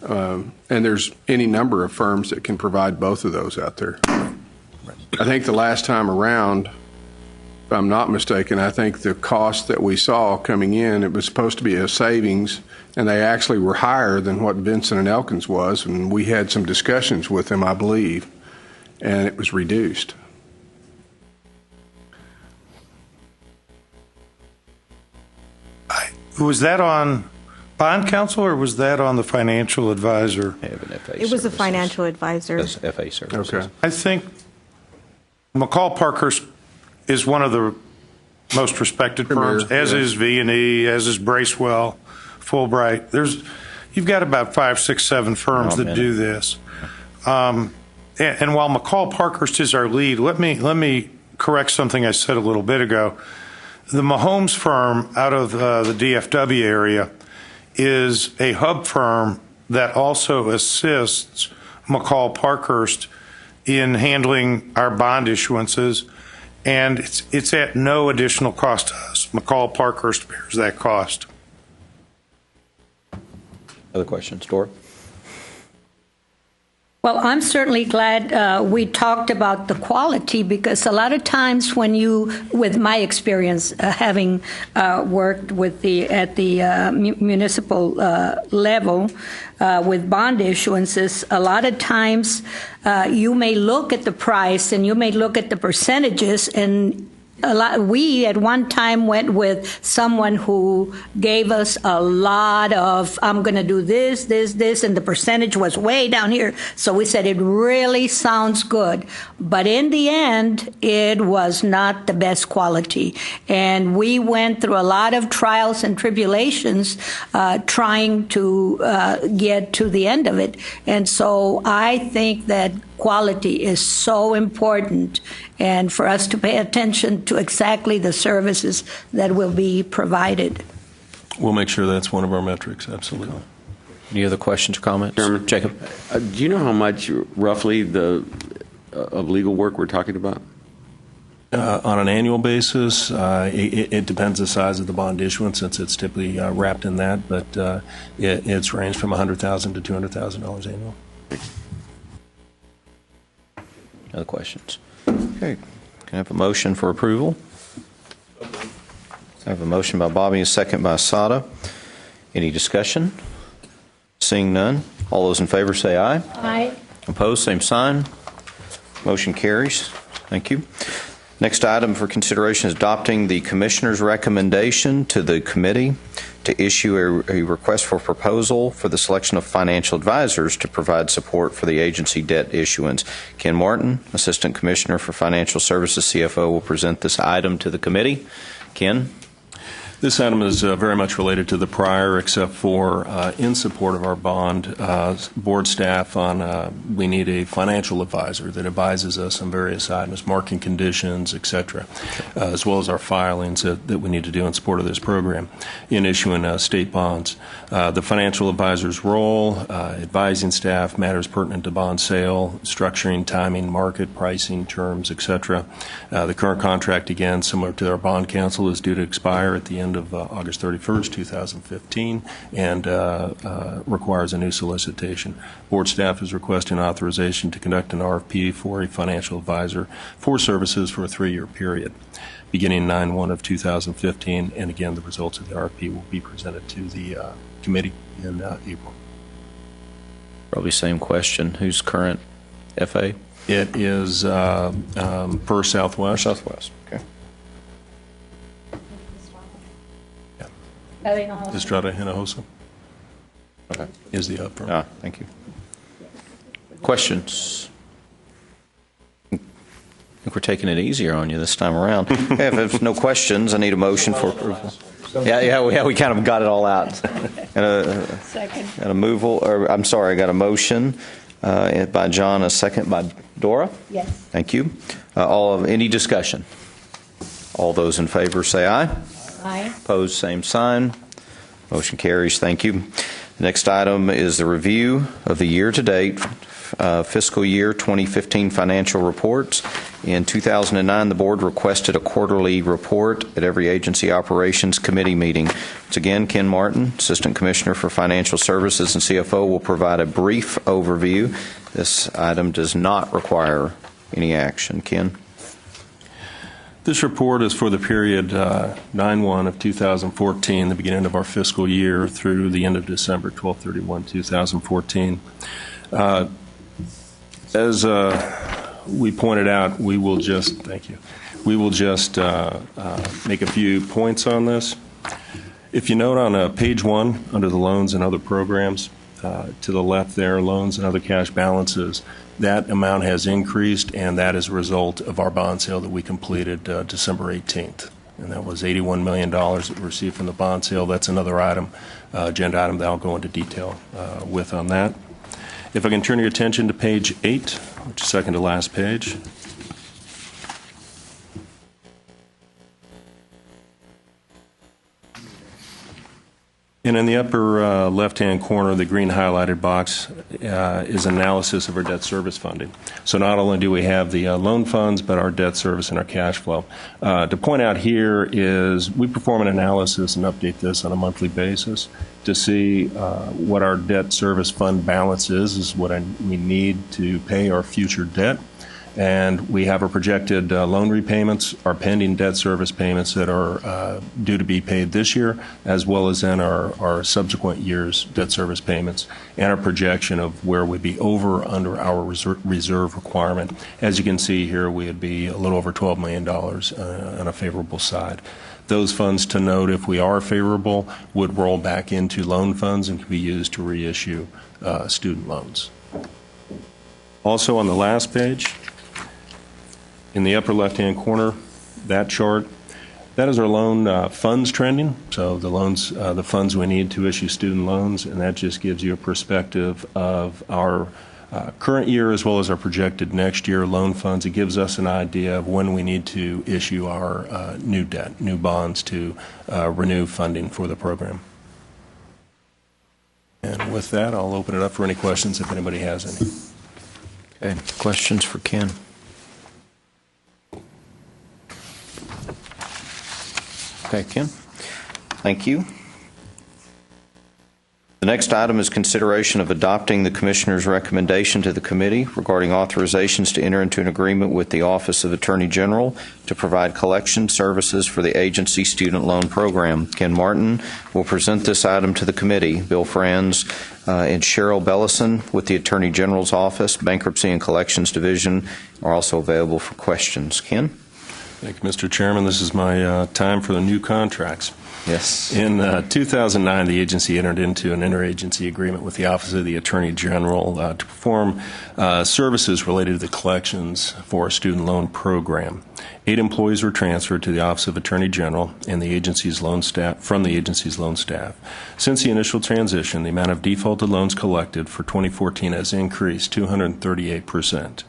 and there's any number of firms that can provide both of those out there. I think the last time around, if I'm not mistaken, I think the cost that we saw coming in, it was supposed to be a savings, and they actually were higher than what Vincent and Elkins was, and we had some discussions with them, I believe, and it was reduced. Was that on bond counsel or was that on the financial advisor? It was a financial advisor. That's FA services. Okay. I think McCall Parkhurst is one of the most respected firms, as is V&E, as is Bracewell, Fulbright. You've got about 5, 6, 7 firms that do this. And while McCall Parkhurst is our lead, let me correct something I said a little bit ago. The Mahomes firm out of the DFW area is a hub firm that also assists McCall Parkhurst in handling our bond issuances, and it's at no additional cost to us. McCall Parkhurst bears that cost. Other questions, Dora? Well, I'm certainly glad we talked about the quality, because a lot of times when with my experience having worked with at the municipal level with bond issuances, a lot of times you may look at the price and you may look at the percentages, and we at one time went with someone who gave us a lot of, I'm going to do this, and the percentage was way down here. So we said, it really sounds good. But in the end, it was not the best quality. And we went through a lot of trials and tribulations trying to get to the end of it. And so I think that quality is so important, and for us to pay attention to exactly the services that will be provided. We'll make sure that's one of our metrics, absolutely. Any other questions or comments? Chairman, Jacob? do you know how much roughly of legal work we're talking about? On an annual basis, it depends the size of the bond issuance, since it's typically wrapped in that, but it's ranged from $100,000 to $200,000 annual. Other questions? Okay. Can I have a motion for approval? I have a motion by Bobby, a second by Sada. Any discussion? Seeing none, all those in favor say aye. Aye. Opposed, same sign. Motion carries. Thank you. Next item for consideration is adopting the Commissioner's recommendation to the committee to issue a request for proposal for the selection of financial advisors to provide support for the agency debt issuance. Ken Martin, Assistant Commissioner for Financial Services, CFO, will present this item to the committee. Ken? This item is very much related to the prior, except for in support of our bond board staff on we need a financial advisor that advises us on various items, market conditions, et cetera, as well as our filings that we need to do in support of this program in issuing state bonds. The financial advisor's role, advising staff matters pertinent to bond sale, structuring, timing, market, pricing, terms, et cetera. The current contract, again, similar to our bond counsel, is due to expire at the end of August 31st, 2015, and requires a new solicitation. Board staff is requesting authorization to conduct an RFP for a financial advisor for services for a 3-year period, beginning 9/1 of 2015, and again, the results of the RFP will be presented to the committee in April. Probably same question. Who's current FA? It is First Southwest. Southwest, okay. Estrada Hinojosa. Okay. Is the upfront. Thank you. Questions? I think we're taking it easier on you this time around. Okay, if there's no questions, I need a motion for approval. Yeah, we kind of got it all out. Second. Got a I got a motion by John, a second by Dora. Yes. Thank you. Any discussion? All those in favor say aye. Aye. Opposed, same sign. Motion carries. Thank you. The next item is the review of the year-to-date fiscal year 2015 financial reports. In 2009, the board requested a quarterly report at every agency operations committee meeting. Once again, Ken Martin, Assistant Commissioner for Financial Services and CFO, will provide a brief overview. This item does not require any action. Ken? This report is for the period 9/1 of 2014, the beginning of our fiscal year, through the end of December, 12/31/2014. As we pointed out, we will just make a few points on this. If you note on page 1, under the loans and other programs, to the left there, loans and other cash balances, that amount has increased, and that is a result of our bond sale that we completed December 18th. And that was $81 million that we received from the bond sale. That's another item, agenda item that I'll go into detail with on that. If I can turn your attention to page 8, which is second to last page. And in the upper left-hand corner, the green highlighted box is analysis of our debt service funding. So not only do we have the loan funds, but our debt service and our cash flow. To point out here is we perform an analysis and update this on a monthly basis to see what our debt service fund balance is what we need to pay our future debt. And we have our projected loan repayments, our pending debt service payments that are due to be paid this year, as well as in our subsequent years' debt service payments, and our projection of where we'd be over or under our reserve requirement. As you can see here, we'd be a little over $12 million on a favorable side. Those funds, to note, if we are favorable, would roll back into loan funds and can be used to reissue student loans. Also on the last page, in the upper left-hand corner, that chart, that is our loan funds trending. So the loans, the funds we need to issue student loans, and that just gives you a perspective of our current year as well as our projected next year loan funds. It gives us an idea of when we need to issue our new debt, new bonds to renew funding for the program. And with that, I'll open it up for any questions if anybody has any. Okay, questions for Ken? Okay, Ken. Thank you. The next item is consideration of adopting the Commissioner's recommendation to the committee regarding authorizations to enter into an agreement with the Office of Attorney General to provide collection services for the agency student loan program. Ken Martin will present this item to the committee. Bill Franz and Cheryl Bellison with the Attorney General's Office, Bankruptcy and Collections Division are also available for questions. Ken? Thank you, Mr. Chairman. This is my time for the new contracts. Yes. In 2009, the agency entered into an interagency agreement with the Office of the Attorney General to perform services related to the collections for a student loan program. 8 employees were transferred to the Office of Attorney General and the agency's loan staff from the agency's loan staff. Since the initial transition, the amount of defaulted loans collected for 2014 has increased 238%.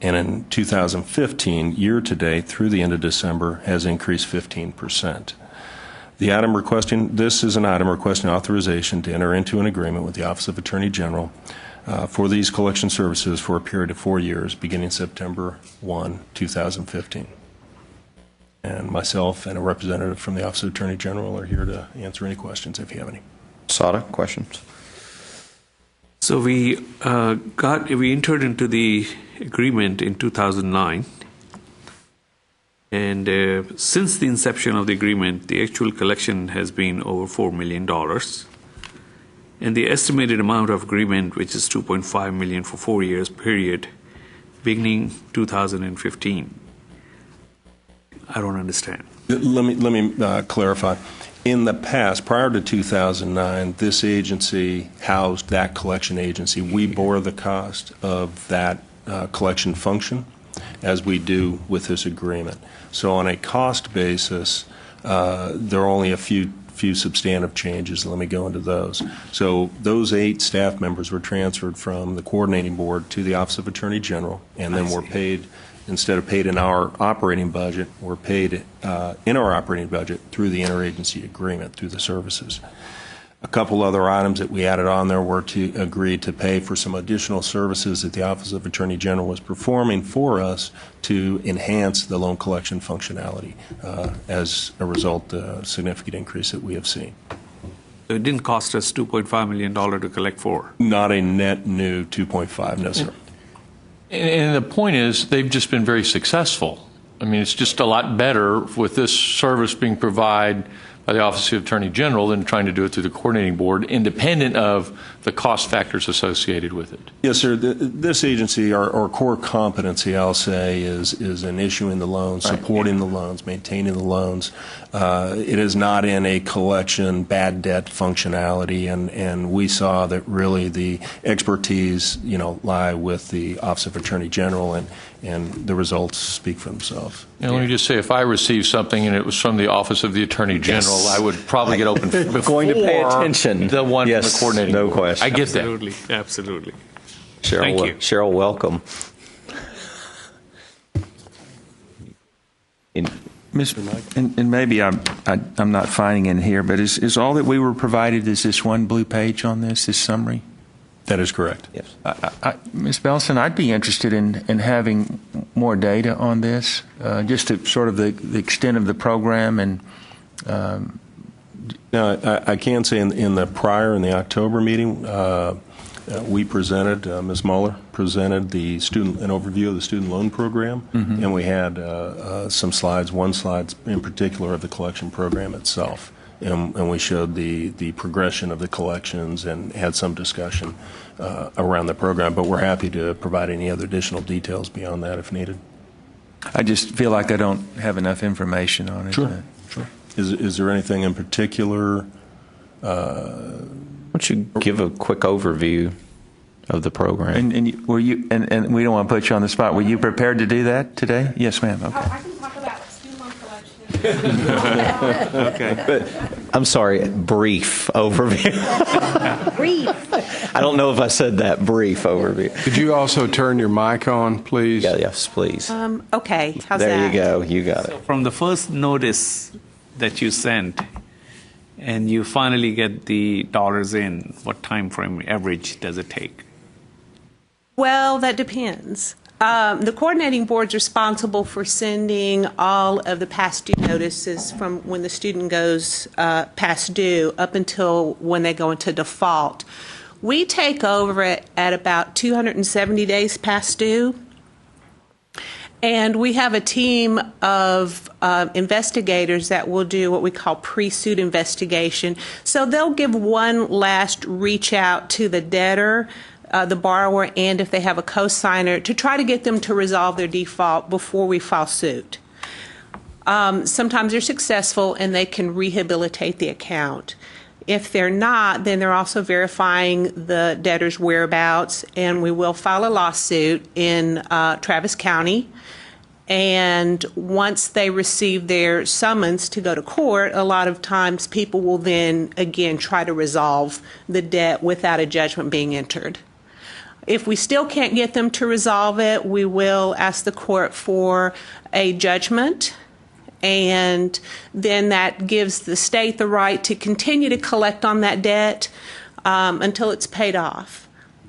And in 2015, year-to-date through the end of December, has increased 15%. The item requesting, this is an item requesting authorization to enter into an agreement with the Office of Attorney General for these collection services for a period of 4 years, beginning September 1, 2015. And myself and a representative from the Office of Attorney General are here to answer any questions if you have any. Sada, questions? So we entered into the agreement in 2009, and since the inception of the agreement, the actual collection has been over $4 million, and the estimated amount of agreement, which is $2.5 million for 4 years period, beginning 2015. I don't understand. Let me clarify. In the past, prior to 2009, this agency housed that collection agency. We bore the cost of that collection function, as we do with this agreement. So on a cost basis, there are only a few substantive changes. Let me go into those. So those 8 staff members were transferred from the coordinating board to the Office of Attorney General, and then were paid, instead of paid in our operating budget, were paid in our operating budget through the interagency agreement, through the services. A couple other items that we added on there were to agree to pay for some additional services that the Office of Attorney General was performing for us to enhance the loan collection functionality. As a result, a significant increase that we have seen. So it didn't cost us $2.5 million to collect for? Not a net new 2.5, no, sir. And the point is, they've just been very successful. I mean, it's just a lot better with this service being provided by the Office of Attorney General than trying to do it through the coordinating board, independent of the cost factors associated with it. Yes, sir. This agency, our core competency, I'll say, is in issuing the loans, supporting the loans, maintaining the loans. It is not in a collection bad debt functionality, and we saw that really the expertise, lie with the Office of Attorney General, and the results speak for themselves. Let me just say, if I received something and it was from the Office of the Attorney General, I would probably get open before going to pay attention. The one from the coordinating no board. question. I get Absolutely, that. absolutely. Cheryl, Thank you. Cheryl, welcome. And maybe I'm not finding it here, but is all that we were provided is this one blue page on this summary? That is correct. Yes. Ms. Bellison, I'd be interested in having more data on this, just to sort of the extent of the program. And now, I can say in the October meeting, We presented, Ms. Mueller presented an overview of the student loan program, and we had some slides, one slide in particular of the collection program itself. And we showed the progression of the collections and had some discussion around the program. But we're happy to provide any other additional details beyond that if needed. I just feel like I don't have enough information on it. Sure. Is there anything in particular? Why don't you give a quick overview of the program? And were you? And we don't want to put you on the spot. Were you prepared to do that today? Yes, ma'am. Okay. I can talk about student loan collection. Okay. But I'm sorry, brief overview. Brief. I don't know if I said that, brief overview. Could you also turn your mic on, please? Yeah, yes, please. Okay, how's There that? you go. You got it. From the first notice that you sent, and you finally get the dollars in, what time frame average does it take? Well, that depends. The coordinating board's responsible for sending all of the past due notices from when the student goes past due up until when they go into default. We take over it at about 270 days past due. And we have a team of investigators that will do what we call pre-suit investigation. So they'll give one last reach out to the debtor, the borrower, and if they have a co-signer, to try to get them to resolve their default before we file suit. Sometimes they're successful and they can rehabilitate the account. If they're not, then they're also verifying the debtor's whereabouts, and we will file a lawsuit in Travis County. And once they receive their summons to go to court, a lot of times people will then again try to resolve the debt without a judgment being entered. If we still can't get them to resolve it, we will ask the court for a judgment, and then that gives the state the right to continue to collect on that debt until it's paid off.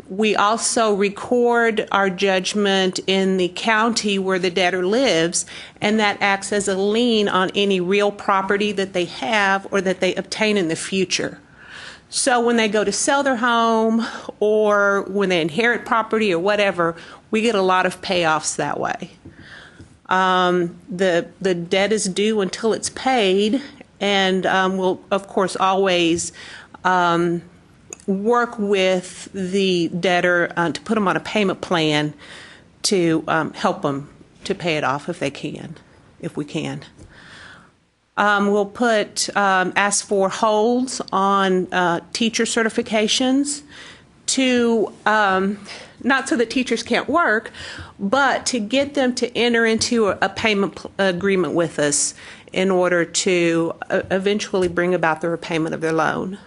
We also record our judgment in the county where the debtor lives, and that acts as a lien on any real property that they have or that they obtain in the future. So when they go to sell their home or when they inherit property or whatever, we get a lot of payoffs that way. The debt is due until it's paid, and we'll, of course, always work with the debtor to put them on a payment plan to help them to pay it off if we can. We'll ask for holds on teacher certifications to, not so that teachers can't work, but to get them to enter into a payment agreement with us in order to eventually bring about the repayment of their loan.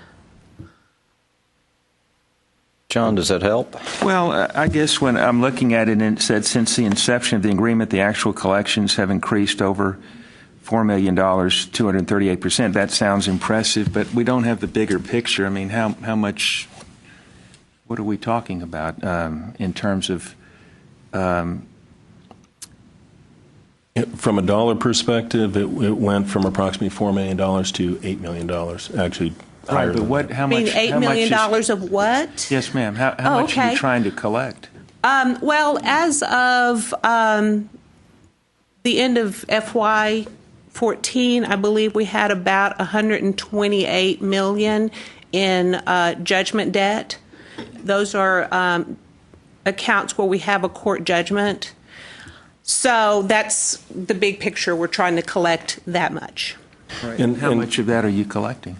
John, does that help? Well, I guess when I'm looking at it, and it said since the inception of the agreement, the actual collections have increased over $4 million, 238%. That sounds impressive, but we don't have the bigger picture. I mean, how much, what are we talking about in terms of? From a dollar perspective, it went from approximately $4 million to $8 million, actually. Right, but what? How much? $8 million of what? Yes, ma'am. How much are you trying to collect? Well, as of the end of FY14, I believe we had about $128 million in judgment debt. Those are accounts where we have a court judgment. So that's the big picture. We're trying to collect that much. Right. And how much of that are you collecting?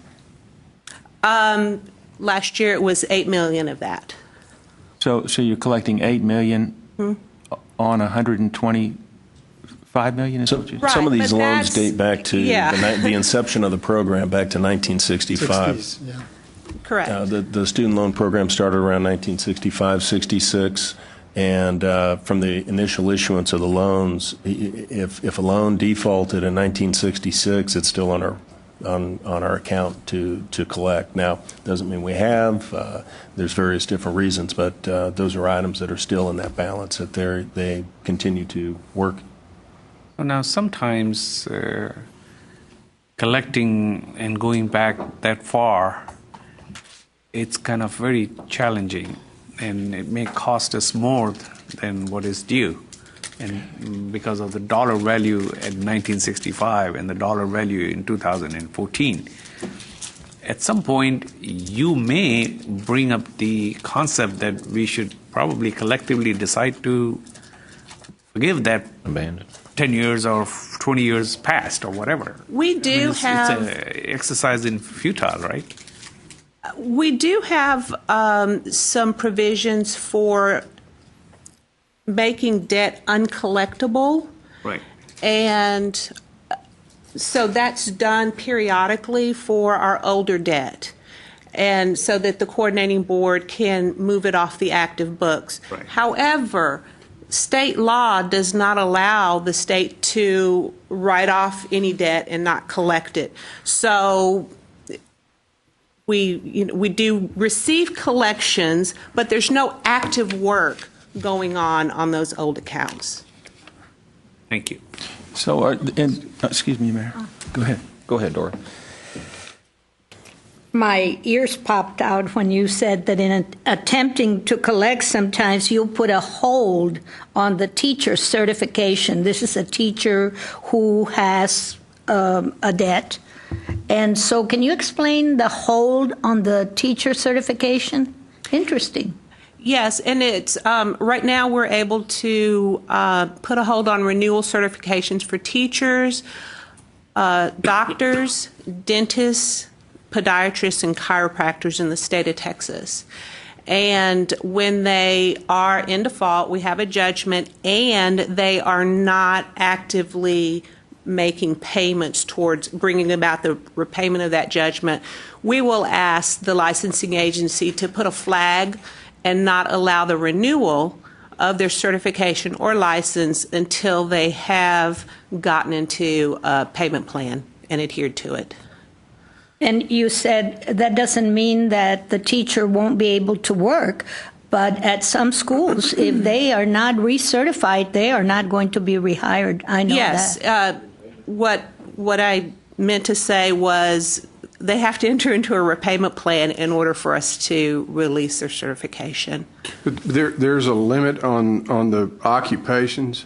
Last year it was $8 million of that. So you're collecting $8 million on $125 million? Is what you Right, some of these but loans date back to yeah. the inception of the program back to 1965. 60s, yeah. Correct. The student loan program started around 1965, 66, and from the initial issuance of the loans, if a loan defaulted in 1966, it's still on our account to collect. Now, doesn't mean we have. There's various different reasons, but those are items that are still in that balance that they continue to work. Now, sometimes collecting and going back that far, it's kind of very challenging. and it may cost us more than what is due. And because of the dollar value in 1965 and the dollar value in 2014, at some point you may bring up the concept that we should probably collectively decide to forgive that Abandon. 10 years or 20 years past or whatever. We do have... It's an exercise in futile, right? We do have some provisions for making debt uncollectible. Right. And so that's done periodically for our older debt. And so that the coordinating board can move it off the active books. Right. However, state law does not allow the state to write off any debt and not collect it. So we do receive collections, but there's no active work going on those old accounts. Thank you. So, excuse me, Mayor. Go ahead. Go ahead, Dora. My ears popped out when you said that in attempting to collect, sometimes you'll put a hold on the teacher certification. This is a teacher who has a debt. And so can you explain the hold on the teacher certification? Interesting. Yes, and it's right now we're able to put a hold on renewal certifications for teachers, doctors, dentists, podiatrists, and chiropractors in the state of Texas. And when they are in default, we have a judgment, and they are not actively making payments towards bringing about the repayment of that judgment, we will ask the licensing agency to put a flag and not allow the renewal of their certification or license until they have gotten into a payment plan and adhered to it. And you said that doesn't mean that the teacher won't be able to work, but at some schools, if they are not recertified, they are not going to be rehired. I know yes, that. What I meant to say was they have to enter into a repayment plan in order for us to release their certification. But there's a limit on the occupations.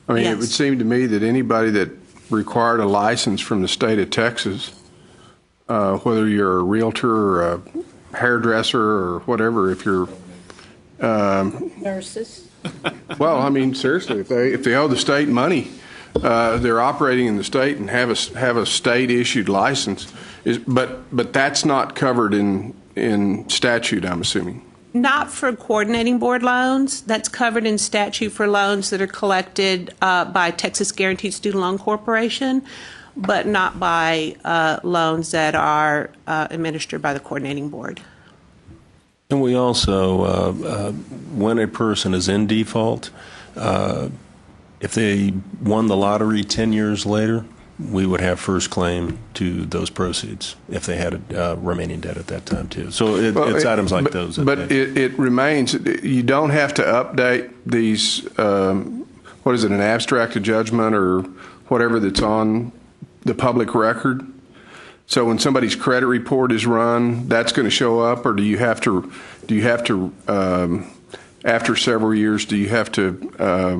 I mean, Yes. It would seem to me that anybody that required a license from the state of Texas, whether you're a realtor or a hairdresser or whatever, if you're Nurses. well, I mean, seriously, if they owe the state money, they're operating in the state and have a state issued license. But that's not covered in statute, I'm assuming. Not for coordinating board loans. That's covered in statute for loans that are collected by Texas Guaranteed Student Loan Corporation, but not by loans that are administered by the coordinating board. And we also, when a person is in default, if they won the lottery 10 years later, we would have first claim to those proceeds if they had a remaining debt at that time, too. So it's items like those. But it remains, you don't have to update these, what is it, an abstract of judgment or whatever that's on the public record? So when somebody's credit report is run, that's going to show up, or do you have to after several years, do you have to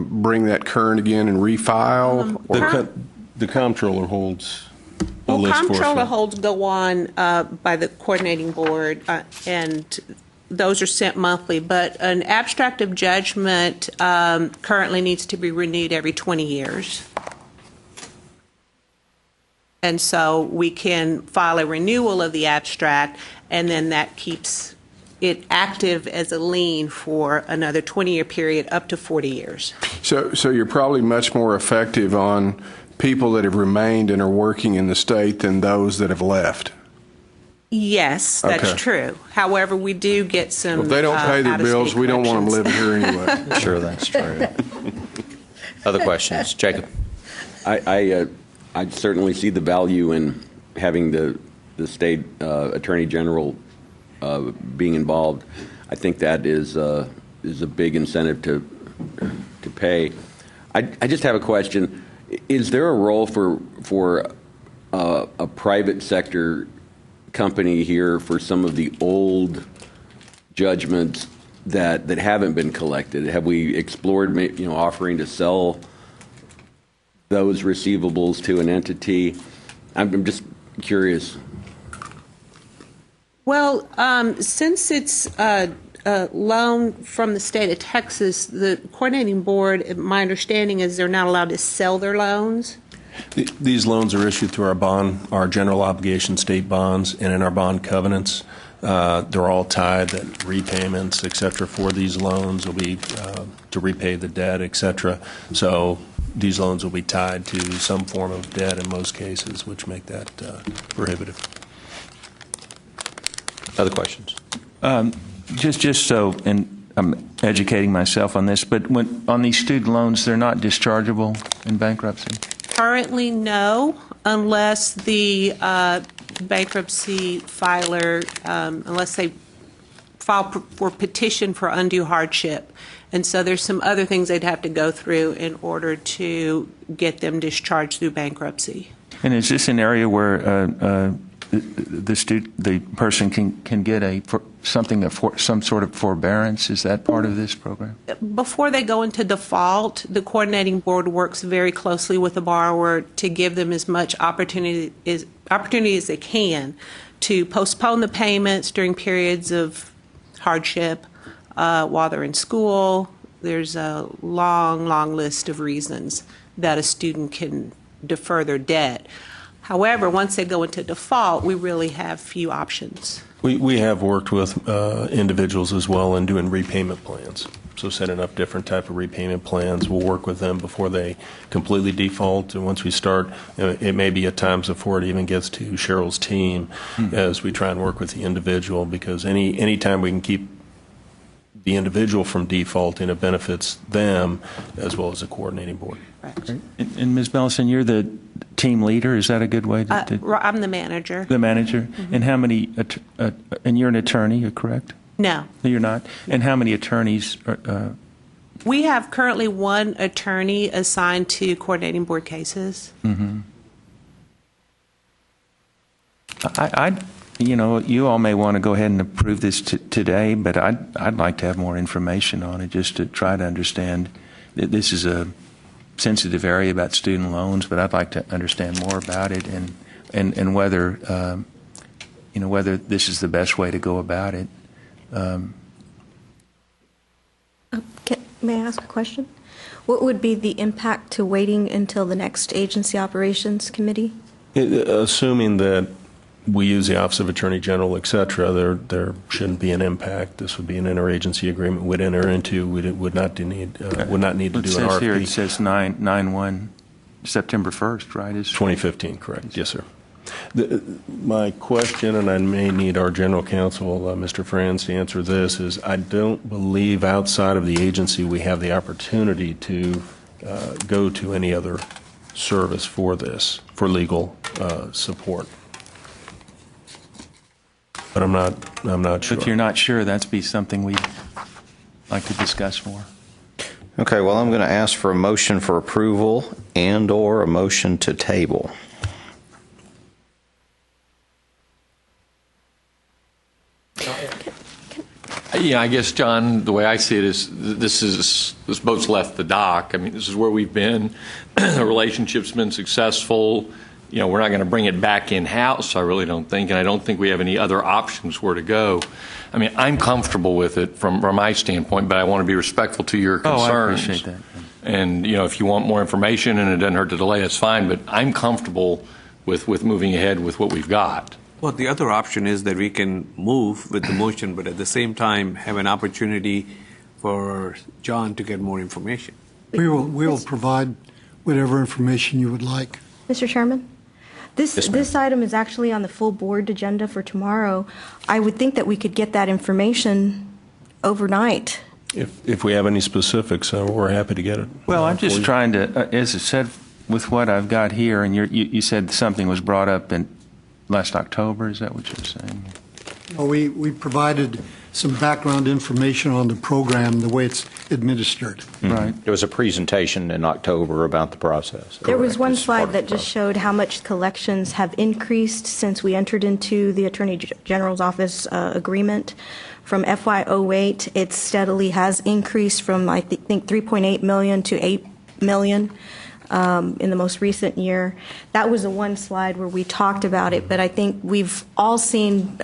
bring that current again and refile? The comptroller holds a Well, list for us. comptroller holds go on by the coordinating board, and those are sent monthly. But an abstract of judgment currently needs to be renewed every 20 years. And so we can file a renewal of the abstract, and then that keeps it active as a lien for another 20-year period up to 40 years. So you're probably much more effective on people that have remained and are working in the state than those that have left. Yes, that's Okay. true. However, we do get some If they don't pay their bills, we don't want them living here anyway. Sure, that's true. Other questions? Jacob? I certainly see the value in having the state attorney general being involved. I think that is a big incentive to pay. I just have a question. Is there a role for a private sector company here for some of the old judgments that haven't been collected? Have we explored, offering to sell those receivables to an entity? I'm just curious. Well, since it's a loan from the state of Texas, the coordinating board, my understanding is they're not allowed to sell their loans. These loans are issued through our general obligation state bonds, and in our bond covenants, they're all tied that repayments, et cetera, for these loans will be to repay the debt, et cetera. So these loans will be tied to some form of debt in most cases, which make that prohibitive. Other questions? Just so, and I'm educating myself on this, but on these student loans, they're not dischargeable in bankruptcy? Currently, no, unless the bankruptcy filer, unless they file for petition for undue hardship. And so there's some other things they'd have to go through in order to get them discharged through bankruptcy. And is this an area where the person can get some sort of forbearance? Is that part of this program? Before they go into default, the coordinating board works very closely with the borrower to give them as much opportunity as they can to postpone the payments during periods of hardship while they're in school. There's a long list of reasons that a student can defer their debt. However, once they go into default, we really have few options. We have worked with individuals as well in doing repayment plans. So setting up different type of repayment plans. We'll work with them before they completely default. And once we start, it may be at times before it even gets to Cheryl's team as we try and work with the individual, because any time we can keep the individual from defaulting, it benefits them as well as the coordinating board. Right. And Ms. Bellison, you're the team leader. Is that a good way to I'm the manager. The manager. Mm-hmm. And how many? And you're an attorney, you're correct? No. No, you're not. And how many attorneys? We have currently one attorney assigned to coordinating board cases. Mm-hmm. You all may want to go ahead and approve this today, but I'd like to have more information on it just to try to understand. This is a sensitive area about student loans, but I'd like to understand more about it and whether whether this is the best way to go about it. May I ask a question? What would be the impact to waiting until the next agency operations committee? Assuming that we use the Office of Attorney General, et cetera, there shouldn't be an impact. This would be an interagency agreement we'd enter into. We would not need to do an RFP. Here it says 9/1, September 1st, right? 2015, correct. Yes, sir. My question, and I may need our general counsel, Mr. Franz, to answer this, is I don't believe outside of the agency we have the opportunity to go to any other service for this, for legal support. But I'm not sure. If you're not sure, that'd be something we'd like to discuss more. Okay, well, I'm going to ask for a motion for approval and/or a motion to table. Yeah, I guess, John, the way I see it is this boat's left the dock. I mean, this is where we've been. The relationship's been successful. We're not going to bring it back in-house, I really don't think, and I don't think we have any other options where to go. I mean, I'm comfortable with it from my standpoint, but I want to be respectful to your concerns. Oh, I appreciate that. And, if you want more information and it doesn't hurt to delay, that's fine, but I'm comfortable with moving ahead with what we've got. Well, the other option is that we can move with the motion, but at the same time have an opportunity for John to get more information. We will provide whatever information you would like. Mr. Chairman? This item is actually on the full board agenda for tomorrow. I would think that we could get that information overnight. If we have any specifics, we're happy to get it. Well, I'm just trying to, as I said, with what I've got here, and you said something was brought up in last October. Is that what you're saying? Well, we provided some background information on the program, the way it's administered. Right. There was a presentation in October about the process. There was one It's part slide of the that just process. showed how much collections have increased since we entered into the Attorney General's Office agreement. From FY08, it steadily has increased from, I think, 3.8 million to 8 million in the most recent year. That was the one slide where we talked about it, but I think we've all seen,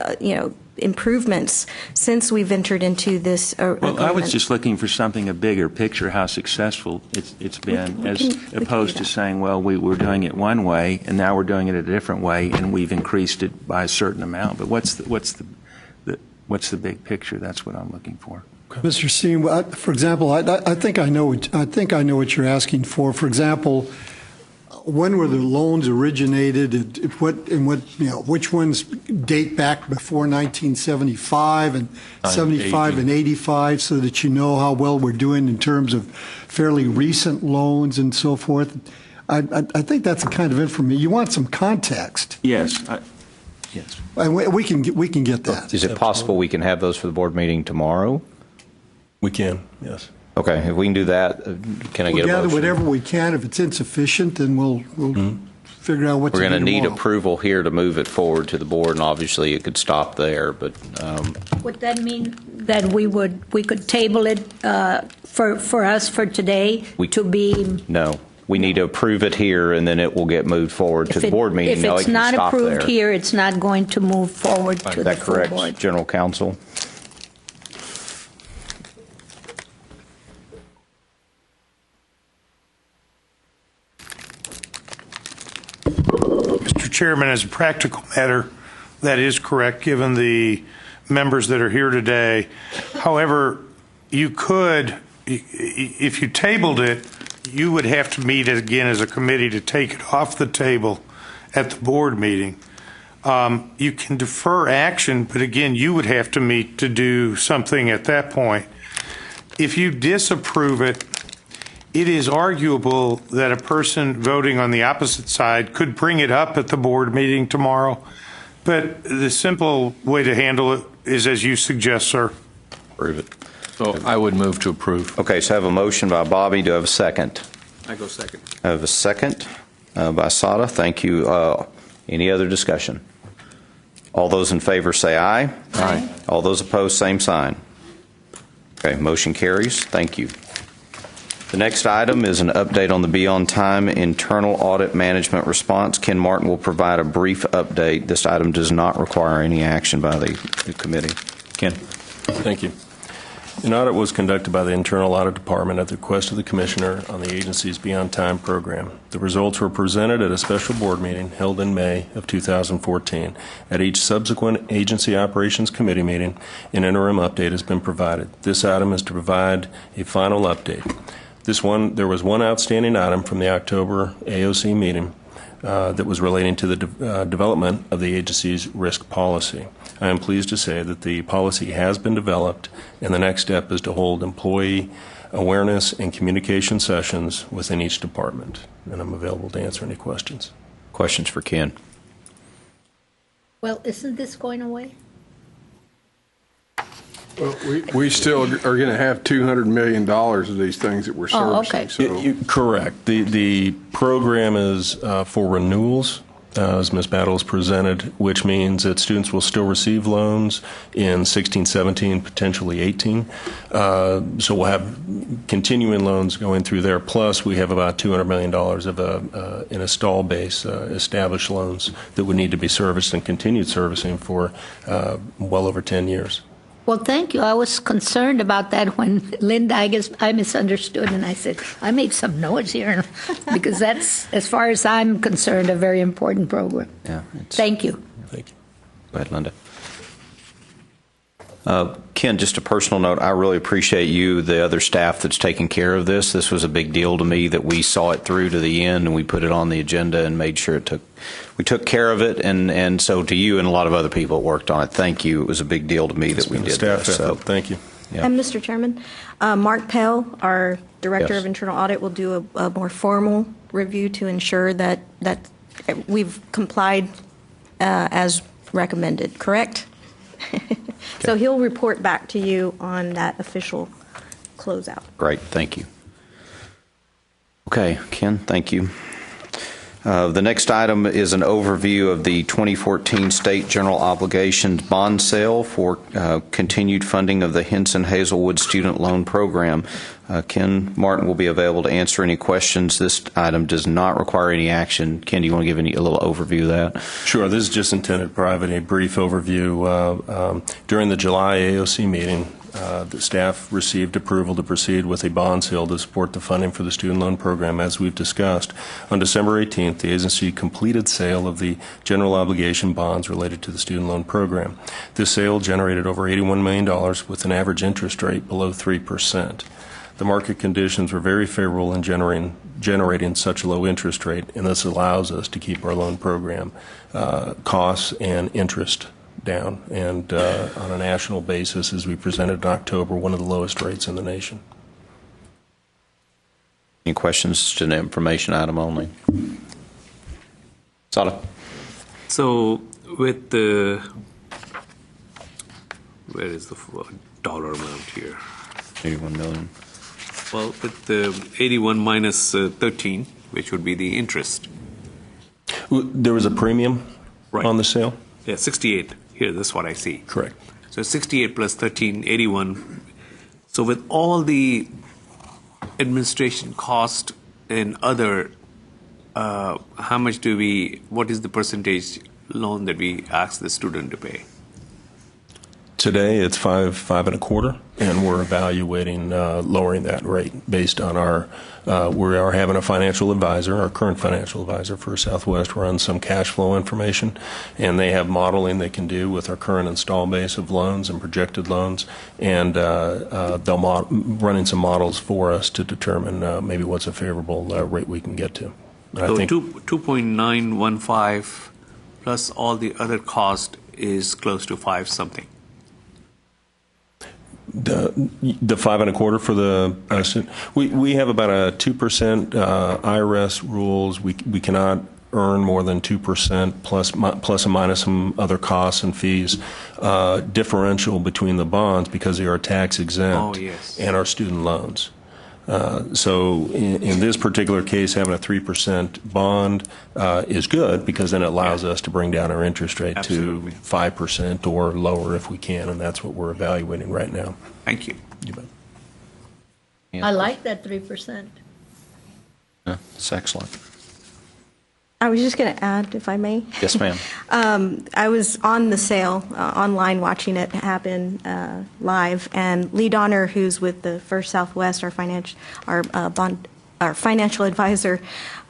improvements since we've entered into this agreement. Well, I was just looking for something, a bigger picture, how successful it's been, we can opposed do to that. saying, well, we were doing it one way, and now we're doing it a different way, and we've increased it by a certain amount. But what's the big picture? That's what I'm looking for. Mr. Steen, for example, I think I know what you're asking for. For example, when were the loans originated? Which ones date back before 1975 and 75 and 85, so that you know how well we're doing in terms of fairly recent loans and so forth. I think that's the kind of information you want. Some context. Yes. Yes. And we can get that. Is it possible we can have those for the board meeting tomorrow? We can, yes. Okay, if we can do that, can I We'll get a gather motion? whatever we can. If it's insufficient, then we'll figure out what We're to do going to need tomorrow. approval here to move it forward to the board, and obviously it could stop there, but Would that mean that we could table it for us for today to be? no. We need to approve it here, and then it will get moved forward to the board meeting. If No, it's it can not stop approved there. here, it's not going to move forward to Is the that full correct, board. General Counsel? Mr. Chairman, as a practical matter, that is correct, given the members that are here today. However, you could, if you tabled it, you would have to meet again as a committee to take it off the table at the board meeting. You can defer action, but again, you would have to meet to do something at that point. If you disapprove it, it is arguable that a person voting on the opposite side could bring it up at the board meeting tomorrow. But the simple way to handle it is as you suggest, sir. Approve it. So I would move to approve. Okay, so I have a motion by Bobby. Do I have a second? I go second. I have a second by Sada. Thank you. Any other discussion? All those in favor say aye. Aye. All those opposed, same sign. Okay, motion carries. Thank you. The next item is an update on the Be On Time internal audit management response. Ken Martin will provide a brief update. This item does not require any action by the committee. Ken. Thank you. An audit was conducted by the Internal Audit Department at the request of the Commissioner on the agency's Be On Time program. The results were presented at a special board meeting held in May of 2014. At each subsequent Agency Operations Committee meeting, an interim update has been provided. This item is to provide a final update. There was one outstanding item from the October AOC meeting that was relating to the development of the agency's risk policy. I am pleased to say that the policy has been developed, and the next step is to hold employee awareness and communication sessions within each department. And I'm available to answer any questions. Questions for Ken? Well, isn't this going away? Well, we still are going to have $200 million of these things that we're servicing. okay. So Correct. The program is for renewals, as Ms. Battles presented, which means that students will still receive loans in 16, 17, potentially 18. So we'll have continuing loans going through there. Plus, we have about $200 million of an install base, established loans that would need to be serviced and continued servicing for well over 10 years. Well, thank you. I was concerned about that when Linda, I guess I misunderstood, and I said, I made some noise here, because that's, as far as I'm concerned, a very important program. Yeah. Thank you. Thank you. Go ahead, Linda. Ken, just a personal note, I really appreciate you, the other staff that's taking care of this. This was a big deal to me that we saw it through to the end and we put it on the agenda and made sure we took care of it. And so to you and a lot of other people that worked on it, thank you. It was a big deal to me that we did Staff this. effort. Thank you. Yeah. And Mr. Chairman, Mark Pell, our Director Yes. of Internal Audit, will do a more formal review to ensure that we've complied as recommended, correct? So he'll report back to you on that official closeout. Great, thank you. Okay, Ken, thank you. The next item is an overview of the 2014 State General Obligations bond sale for continued funding of the Hinson Hazelwood Student Loan Program. Ken Martin will be available to answer any questions. This item does not require any action. Ken, do you want to give a little overview of that? Sure. This is just intended to provide a brief overview. During the July AOC meeting, the staff received approval to proceed with a bond sale to support the funding for the student loan program, as we've discussed. On December 18th, the agency completed sale of the general obligation bonds related to the student loan program. This sale generated over $81 million with an average interest rate below 3%. The market conditions were very favorable in generating such a low interest rate, and this allows us to keep our loan program costs and interest down, and on a national basis, as we presented in October, one of the lowest rates in the nation. Any questions to the information item only? Sada? So with the, where is the dollar amount here? 81 million. Well, with the 81 minus 13, which would be the interest. There was a premium on the sale? Yeah, 68. Here, that's what I see. Correct. So 68 plus 13, 81. So with all the administration cost and other, how much do what is the percentage loan that we ask the student to pay? Today, it's 5.25%, and we're evaluating lowering that rate based on we are having a financial advisor, our current financial advisor for Southwest, run some cash flow information, and they have modeling they can do with our current install base of loans and projected loans, and they'll running some models for us to determine maybe what's a favorable rate we can get to. So 2.915 plus all the other cost is close to 5 something. The 5.25% for the we have about a 2% IRS rules. We cannot earn more than 2% plus and minus some other costs and fees differential between the bonds because they are tax exempt and our student loans. So in this particular case, having a 3% bond is good because then it allows us to bring down our interest rate to 5% or lower if we can, and that's what we're evaluating right now. Thank you. You bet. I like that 3%. Yeah, it's excellent. I was just going to add, if I may. Yes, ma'am. I was on the sale online watching it happen live, and Lee Donner, who's with the First Southwest, our financial advisor,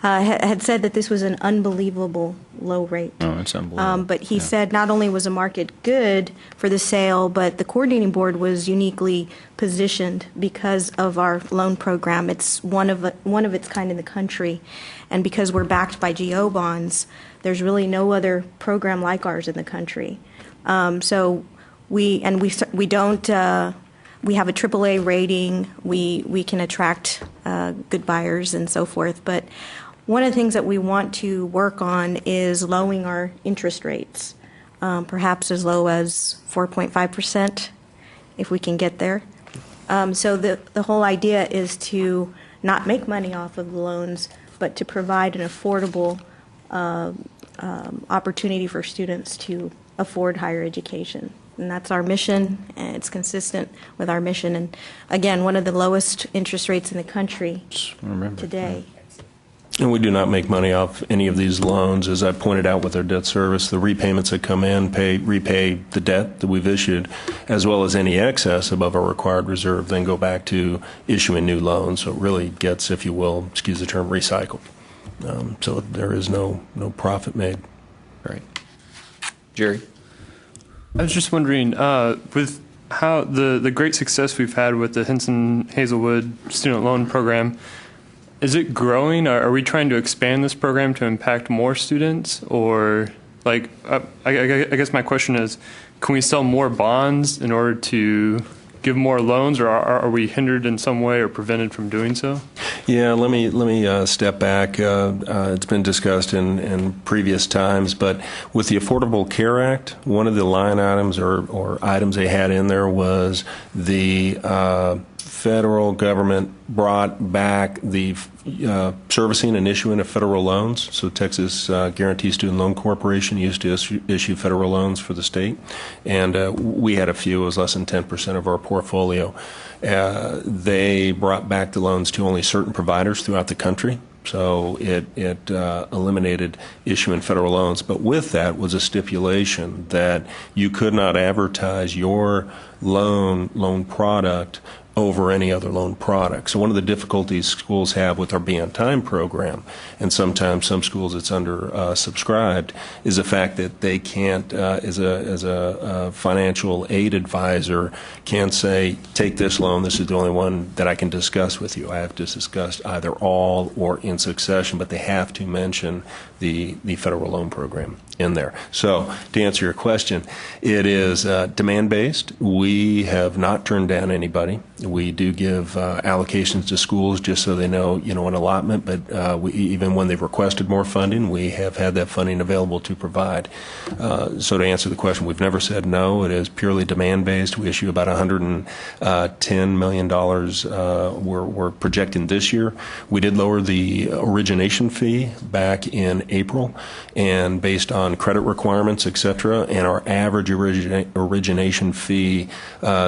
had said that this was an unbelievable low rate. Oh, it's unbelievable. But he said not only was the market good for the sale, but the coordinating board was uniquely positioned because of our loan program. It's one of its kind in the country, and because we're backed by GO bonds, there's really no other program like ours in the country. So we don't. We have a AAA rating. We can attract good buyers and so forth. But one of the things that we want to work on is lowering our interest rates, perhaps as low as 4.5%, if we can get there. So the whole idea is to not make money off of the loans, but to provide an affordable opportunity for students to afford higher education. And that's our mission, and it's consistent with our mission. And again, one of the lowest interest rates in the country today. And we do not make money off any of these loans. As I pointed out with our debt service, the repayments that come in repay the debt that we've issued, as well as any excess above our required reserve, then go back to issuing new loans. So it really gets, if you will, excuse the term, recycled. So there is no profit made. Right. Jerry? I was just wondering, with how the great success we've had with the Hinson Hazelwood student loan program, is it growing? Are we trying to expand this program to impact more students? Or, like, I guess my question is, can we sell more bonds in order to give more loans, or are we hindered in some way or prevented from doing so? Yeah, let me step back. It's been discussed in previous times, but with the Affordable Care Act, one of the line items or items they had in there was the federal government brought back the servicing and issuing of federal loans. So Texas Guarantee Student Loan Corporation used to issue federal loans for the state, and we had a few. It was less than 10% of our portfolio. They brought back the loans to only certain providers throughout the country. So it eliminated issuing federal loans. But with that was a stipulation that you could not advertise your loan product over any other loan product. So one of the difficulties schools have with our Be on Time program, and sometimes some schools it's under subscribed, is the fact that they can't, as a financial aid advisor, can't say, take this loan, this is the only one that I can discuss with you. I have to discuss either all or in succession, but they have to mention the federal loan program in there. So to answer your question, it is demand-based. We have not turned down anybody. We do give allocations to schools just so they know, an allotment, but even when they've requested more funding, we have had that funding available to provide. So to answer the question, we've never said no. It is purely demand-based. We issue about $110 million we're projecting this year. We did lower the origination fee back in April, and based on credit requirements, et cetera, and our average origination fee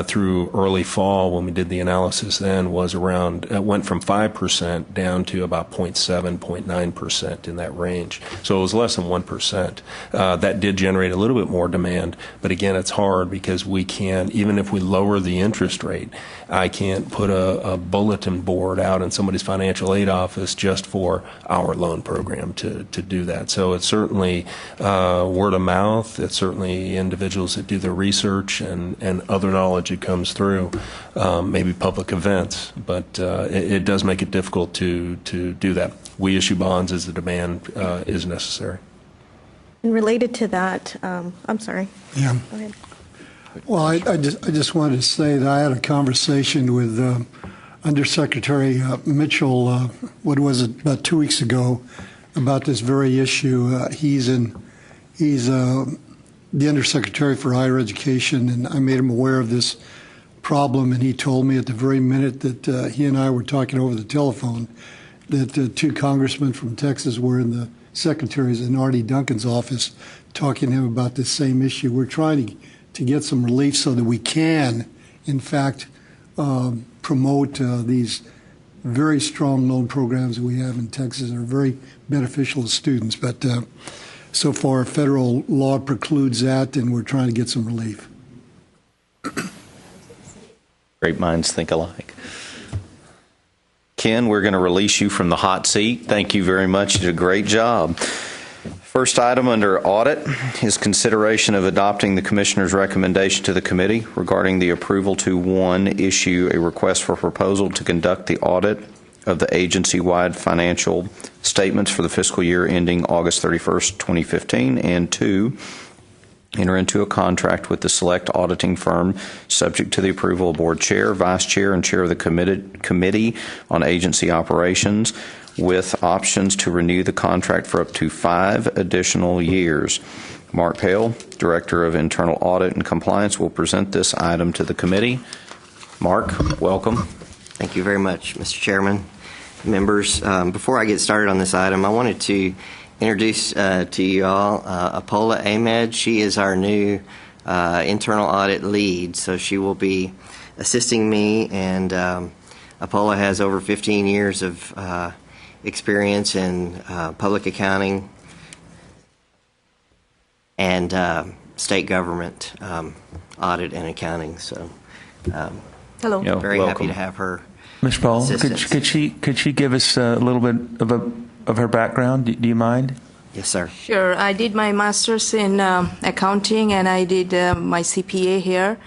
through early fall when we did the analysis then was around, went from 5% down to about 0.7, 0.9% in that range. So it was less than 1%. That did generate a little bit more demand, but again, it's hard because we can't, even if we lower the interest rate, I can't put a bulletin board out in somebody's financial aid office just for our loan program to do that. So it's certainly word of mouth. It's certainly individuals that do the research and other knowledge that comes through, maybe public events, but it does make it difficult to do that. We issue bonds as the demand is necessary. And related to that, I'm sorry. Yeah. Go ahead. Well, I just wanted to say that I had a conversation with Undersecretary Mitchell, what was it, about 2 weeks ago, about this very issue. He's the Undersecretary for Higher Education, and I made him aware of this problem, and he told me at the very minute that he and I were talking over the telephone that two congressmen from Texas were in the secretary's and Artie Duncan's office talking to him about this same issue. We're trying to get some relief so that we can, in fact, promote these very strong loan programs that we have in Texas that are very beneficial to students. But so far, federal law precludes that, and we're trying to get some relief. Great minds think alike. Ken, we're going to release you from the hot seat. Thank you very much. You did a great job. First item under audit is consideration of adopting the Commissioner's recommendation to the committee regarding the approval to, 1, issue a request for proposal to conduct the audit of the agency-wide financial statements for the fiscal year ending August 31st, 2015, and 2, enter into a contract with the select auditing firm subject to the approval of board chair, vice chair, and chair of the committee on agency operations, with options to renew the contract for up to 5 additional years. Mark Hale, Director of Internal Audit and Compliance, will present this item to the committee. Mark, welcome. Thank you very much, Mr. Chairman. Members, before I get started on this item, I wanted to introduce to you all Apola Ahmed. She is our new internal audit lead, so she will be assisting me, and Apola has over 15 years of experience in public accounting and state government audit and accounting. So, hello. Very welcome. happy to have her. Ms. Paul, could she give us a little bit of her background? Do you mind? Yes, sir. Sure. I did my master's in accounting, and I did my CPA here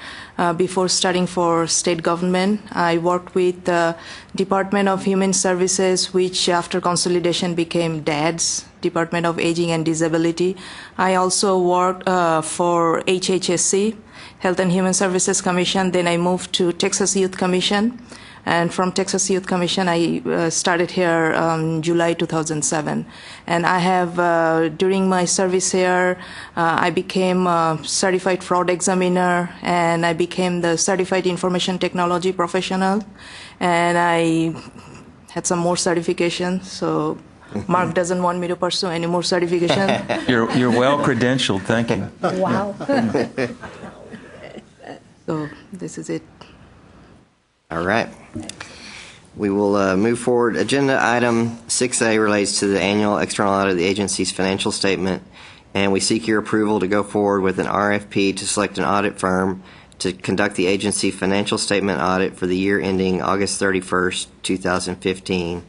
before studying for state government. I worked with the Department of Human Services, which after consolidation became DADS, Department of Aging and Disability. I also worked for HHSC, Health and Human Services Commission. Then I moved to Texas Youth Commission. And from Texas Youth Commission, I started here July 2007. And I have, during my service here, I became a certified fraud examiner, and I became the certified information technology professional, and I had some more certifications. So Mark doesn't want me to pursue any more certification. You're well credentialed. Thank you. Wow. So this is it. All right. We will move forward. Agenda item 6A relates to the annual external audit of the agency's financial statement, and we seek your approval to go forward with an RFP to select an audit firm to conduct the agency financial statement audit for the year ending August 31st, 2015,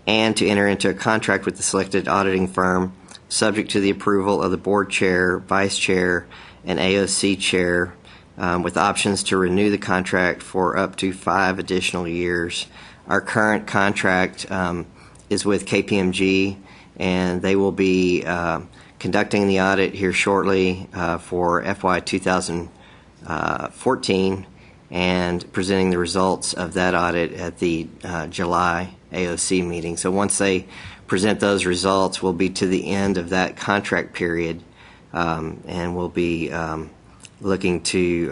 and to enter into a contract with the selected auditing firm subject to the approval of the board chair, vice chair, and AOC chair, with options to renew the contract for up to 5 additional years. Our current contract is with KPMG, and they will be conducting the audit here shortly for FY 2014 and presenting the results of that audit at the July AOC meeting. So once they present those results, we'll be to the end of that contract period, and we'll be looking to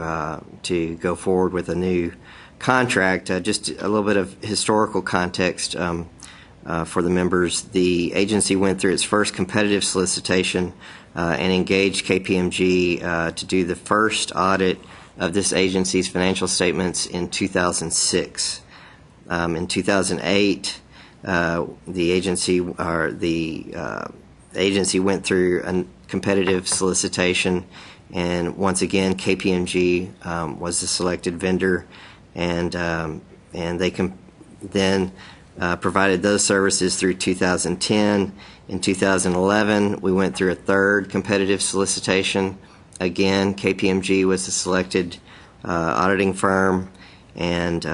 go forward with a new contract. Just a little bit of historical context for the members. The agency went through its first competitive solicitation and engaged KPMG to do the first audit of this agency's financial statements in 2006. In 2008, the agency went through a competitive solicitation, and once again, KPMG was the selected vendor, and they then provided those services through 2010. In 2011, we went through a third competitive solicitation. Again, KPMG was the selected auditing firm, and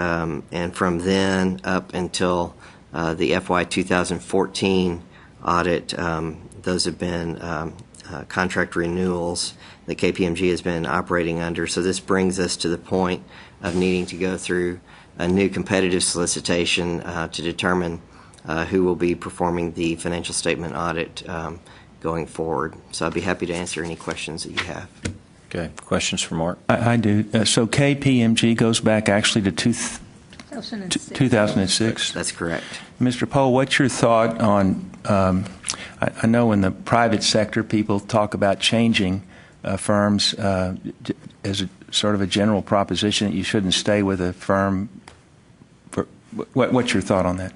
from then up until the FY 2014 audit, those have been contract renewals that KPMG has been operating under. So this brings us to the point of needing to go through a new competitive solicitation to determine who will be performing the financial statement audit going forward. So I'd be happy to answer any questions that you have. Okay. Questions for Mark? I do. So KPMG goes back actually to 2006? That's correct. Mr. Pohl, what's your thought on, I know in the private sector people talk about changing firms as a sort of a general proposition that you shouldn't stay with a firm. What's your thought on that?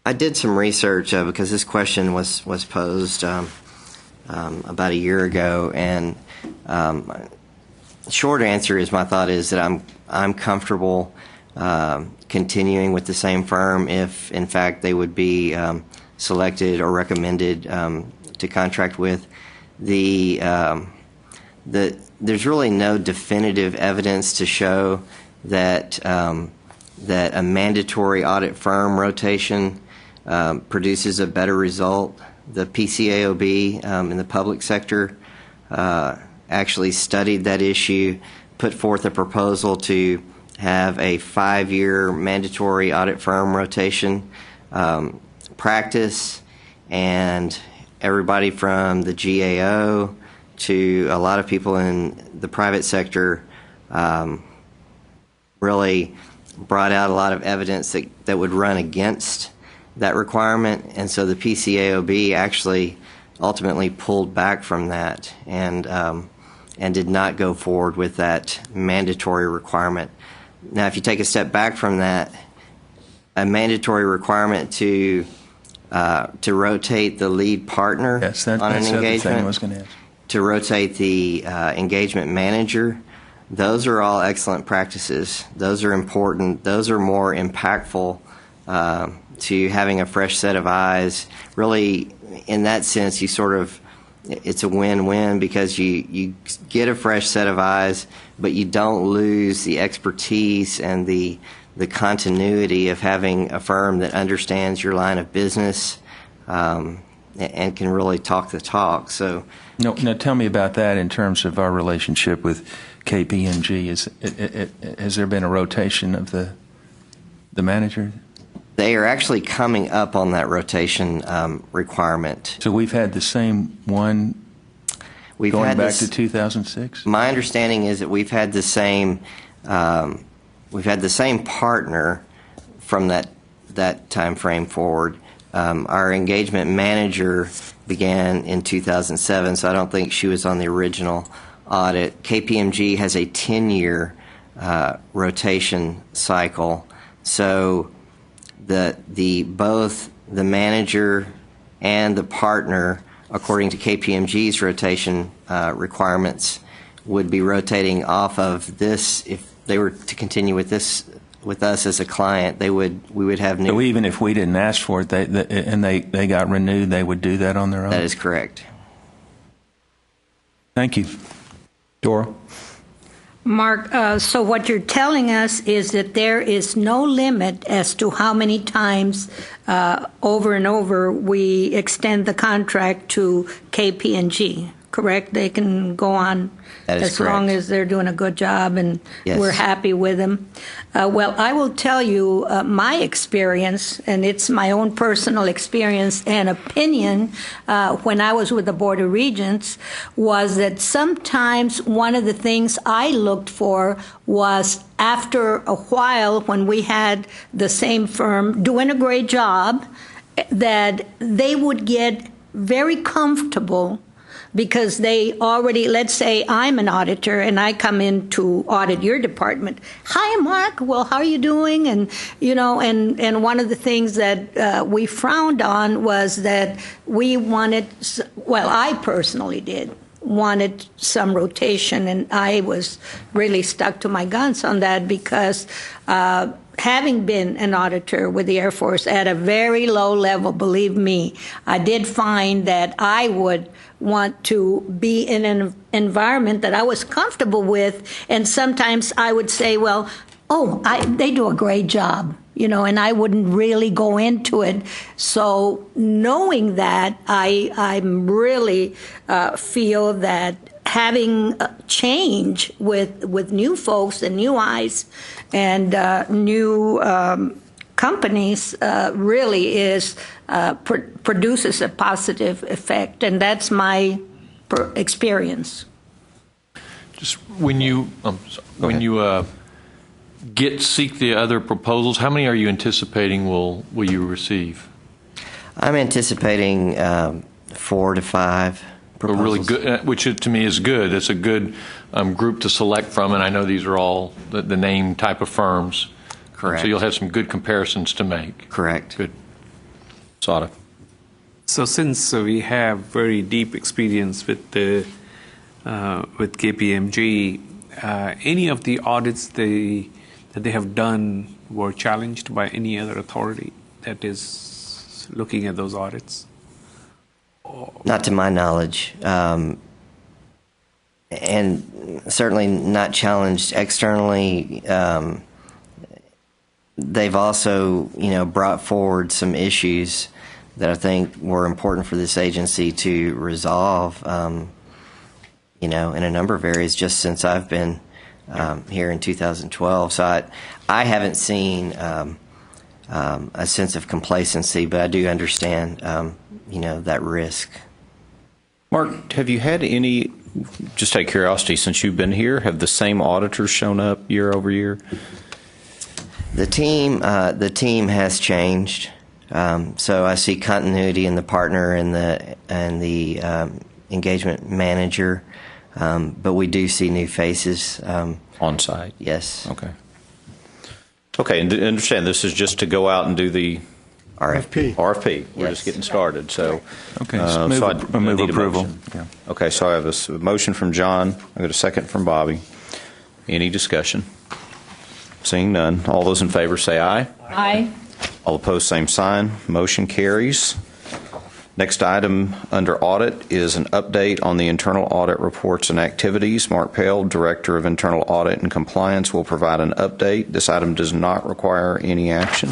I did some research because this question was posed about a year ago, and short answer is my thought is that I'm comfortable continuing with the same firm if, in fact, they would be selected or recommended to contract with. There's really no definitive evidence to show that that a mandatory audit firm rotation produces a better result. The PCAOB in the public sector actually studied that issue, put forth a proposal to have a 5-year mandatory audit firm rotation practice, and everybody from the GAO to a lot of people in the private sector really brought out a lot of evidence that would run against that requirement, and so the PCAOB actually ultimately pulled back from that and did not go forward with that mandatory requirement. Now, if you take a step back from that, a mandatory requirement to rotate the lead partner on an engagement, to rotate the engagement manager, those are all excellent practices. Those are important. Those are more impactful to having a fresh set of eyes. Really, in that sense, it's a win-win because you get a fresh set of eyes, but you don't lose the expertise and the continuity of having a firm that understands your line of business and can really talk the talk. So, now tell me about that in terms of our relationship with KPMG? Has there been a rotation of the manager? They are actually coming up on that rotation requirement. So we've had the same one going back to 2006? My understanding is that we've had the same partner from that time frame forward. Our engagement manager began in 2007, so I don't think she was on the original audit. KPMG has a 10-year rotation cycle, so both the manager and the partner, according to KPMG's rotation requirements, would be rotating off of this. If they were to continue with this with us as a client, we would have new. So even if we didn't ask for it, they got renewed, they would do that on their own? That is correct. Thank you. Dora? Mark, so what you're telling us is that there is no limit as to how many times over and over we extend the contract to KPMG, correct? They can go on as long as they're doing a good job and we're happy with them. Well, I will tell you my experience, and it's my own personal experience and opinion when I was with the Board of Regents, was that sometimes one of the things I looked for was after a while when we had the same firm doing a great job, that they would get very comfortable because they already, let's say I'm an auditor and I come in to audit your department. Hi, Mark. Well, how are you doing? And, and one of the things that we frowned on was that we wanted, I personally did, wanted some rotation, and I was really stuck to my guns on that because having been an auditor with the Air Force at a very low level, believe me, I did find that I would want to be in an environment that I was comfortable with, and sometimes I would say, they do a great job, and I wouldn't really go into it. So knowing that, I really feel that having change with new folks and new eyes and new companies really produces a positive effect, and that's my experience. Just when you seek the other proposals, how many are you anticipating will you receive? I'm anticipating 4 to 5 proposals. Really good, which to me is good. It's a good group to select from, and I know these are all the name type of firms. Correct. So you'll have some good comparisons to make. Correct. Good. Sada. So since we have very deep experience with KPMG, any of the audits that they have done were challenged by any other authority that is looking at those audits? Not to my knowledge, and certainly not challenged externally. They've also, brought forward some issues that I think were important for this agency to resolve, in a number of areas just since I've been here in 2012. So I haven't seen a sense of complacency, but I do understand, that risk. Mark, have you had any, just out of curiosity, since you've been here, have the same auditors shown up year over year? The team has changed, so I see continuity in the partner and the engagement manager, but we do see new faces on site. Yes. Okay, and understand this is just to go out and do the RFP. We're just getting started. So move approval. Yeah. Okay, so I have a motion from John. I got a second from Bobby. Any discussion? Seeing none, all those in favor say aye. Aye. All opposed, same sign. Motion carries. Next item under audit is an update on the internal audit reports and activities. Mark Pale, Director of Internal Audit and Compliance, will provide an update. This item does not require any action.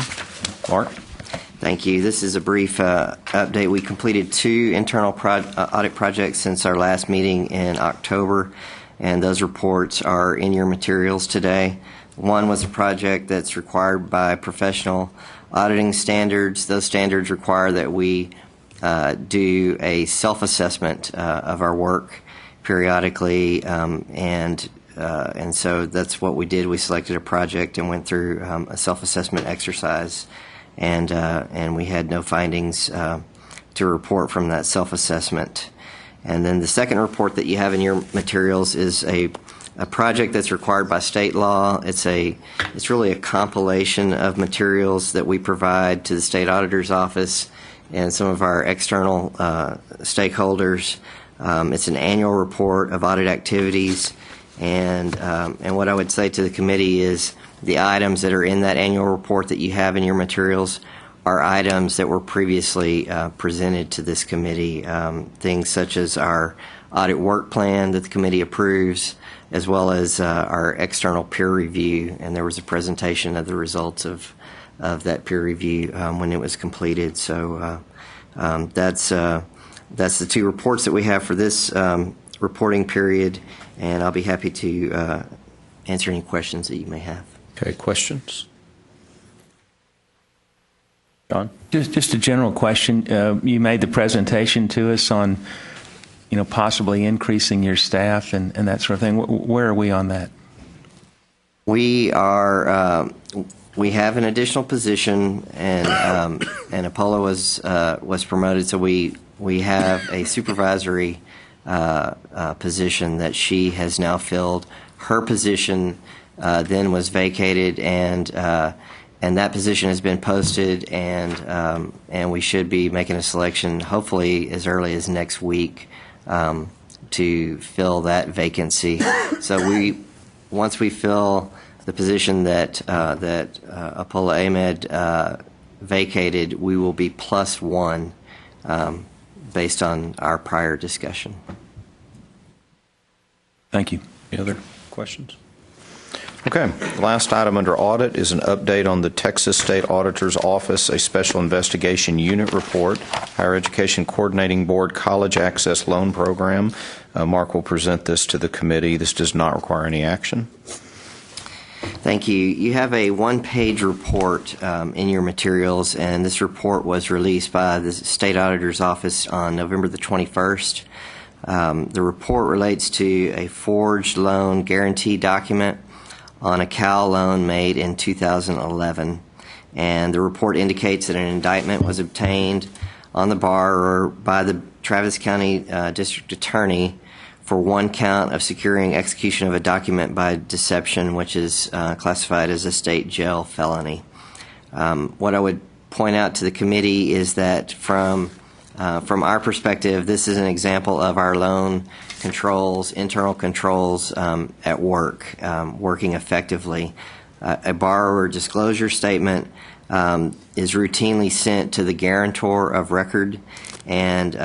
Mark? Thank you. This is a brief update. We completed 2 internal audit projects since our last meeting in October. and those reports are in your materials today. One was a project that's required by professional auditing standards. Those standards require that we do a self-assessment of our work periodically, and so that's what we did. We selected a project and went through a self-assessment exercise, and we had no findings to report from that self-assessment. And then the second report that you have in your materials is a project that's required by state law. It's really a compilation of materials that we provide to the state auditor's office and some of our external stakeholders. It's an annual report of audit activities, and what I would say to the committee is the items that are in that annual report that you have in your materials are items that were previously presented to this committee, things such as our audit work plan that the committee approves, as well as our external peer review, and there was a presentation of the results of that peer review when it was completed. So that's the two reports that we have for this reporting period, and I'll be happy to answer any questions that you may have. Okay, questions? John? Just a general question. You made the presentation to us on, possibly increasing your staff and that sort of thing. Where are we on that? We are. We have an additional position, and Apollo was promoted, so we have a supervisory position that she has now filled. Her position then was vacated, and that position has been posted, and we should be making a selection hopefully as early as next week to fill that vacancy. So once we fill the position that Apollo Ahmed vacated, we will be +1 based on our prior discussion. Thank you. Any other questions? Okay. The last item under audit is an update on the Texas State Auditor's Office, a Special Investigation Unit report, Higher Education Coordinating Board College Access Loan Program. Mark will present this to the committee. This does not require any action. Thank you. You have a one-page report in your materials, and this report was released by the State Auditor's Office on November the 21st. The report relates to a forged loan guarantee document on a Cal loan made in 2011. And the report indicates that an indictment was obtained on the borrower by the Travis County District Attorney for one count of securing execution of a document by deception, which is classified as a state jail felony. What I would point out to the committee is that from our perspective, this is an example of our loan controls, internal controls at work, working effectively. A borrower disclosure statement is routinely sent to the guarantor of record, and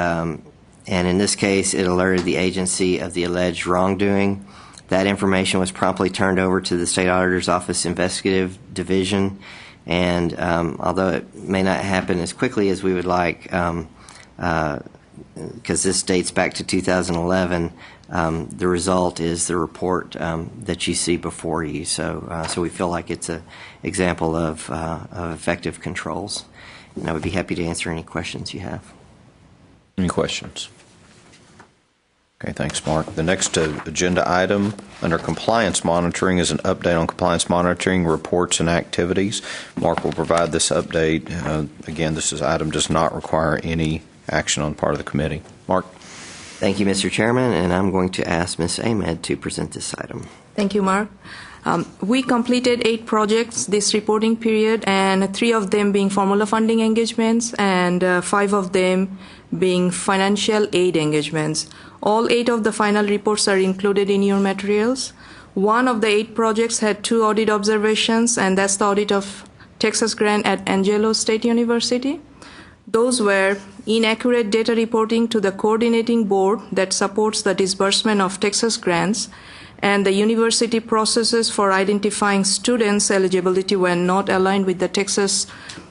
in this case, it alerted the agency of the alleged wrongdoing. That information was promptly turned over to the State Auditor's Office Investigative Division, and although it may not happen as quickly as we would like, because this dates back to 2011, the result is the report that you see before you. So we feel like it's an example of effective controls. And I would be happy to answer any questions you have. Any questions? Okay, thanks, Mark. The next agenda item under compliance monitoring is an update on compliance monitoring reports and activities. Mark will provide this update. Again, this item does not require any action on part of the committee. Mark? Thank you, Mr. Chairman, and I'm going to ask Ms. Ahmed to present this item. Thank you, Mark. We completed 8 projects this reporting period, and 3 of them being formula funding engagements and 5 of them being financial aid engagements. All 8 of the final reports are included in your materials. One of the 8 projects had 2 audit observations, and that's the audit of Texas grant at Angelo State University. Those were inaccurate data reporting to the coordinating board that supports the disbursement of Texas grants, and the university processes for identifying students' eligibility were not aligned with the Texas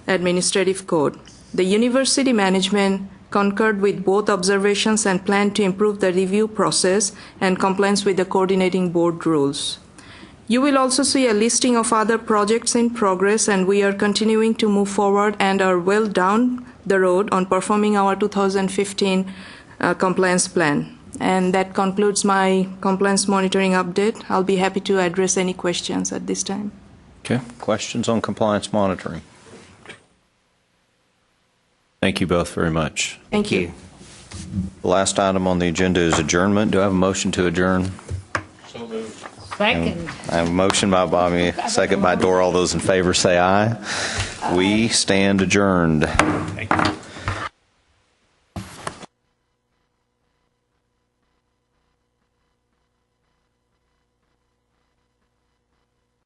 Administrative Code. The university management concurred with both observations and plan to improve the review process and compliance with the coordinating board rules. You will also see a listing of other projects in progress, and we are continuing to move forward and are well down the road on performing our 2015 compliance plan. And that concludes my compliance monitoring update. I'll be happy to address any questions at this time. Okay. Questions on compliance monitoring? Thank you both very much. Thank you. The last item on the agenda is adjournment. Do I have a motion to adjourn? So moved. Second. I have a motion by Bobby, second by Dora. All those in favor say aye. We stand adjourned. Thank you.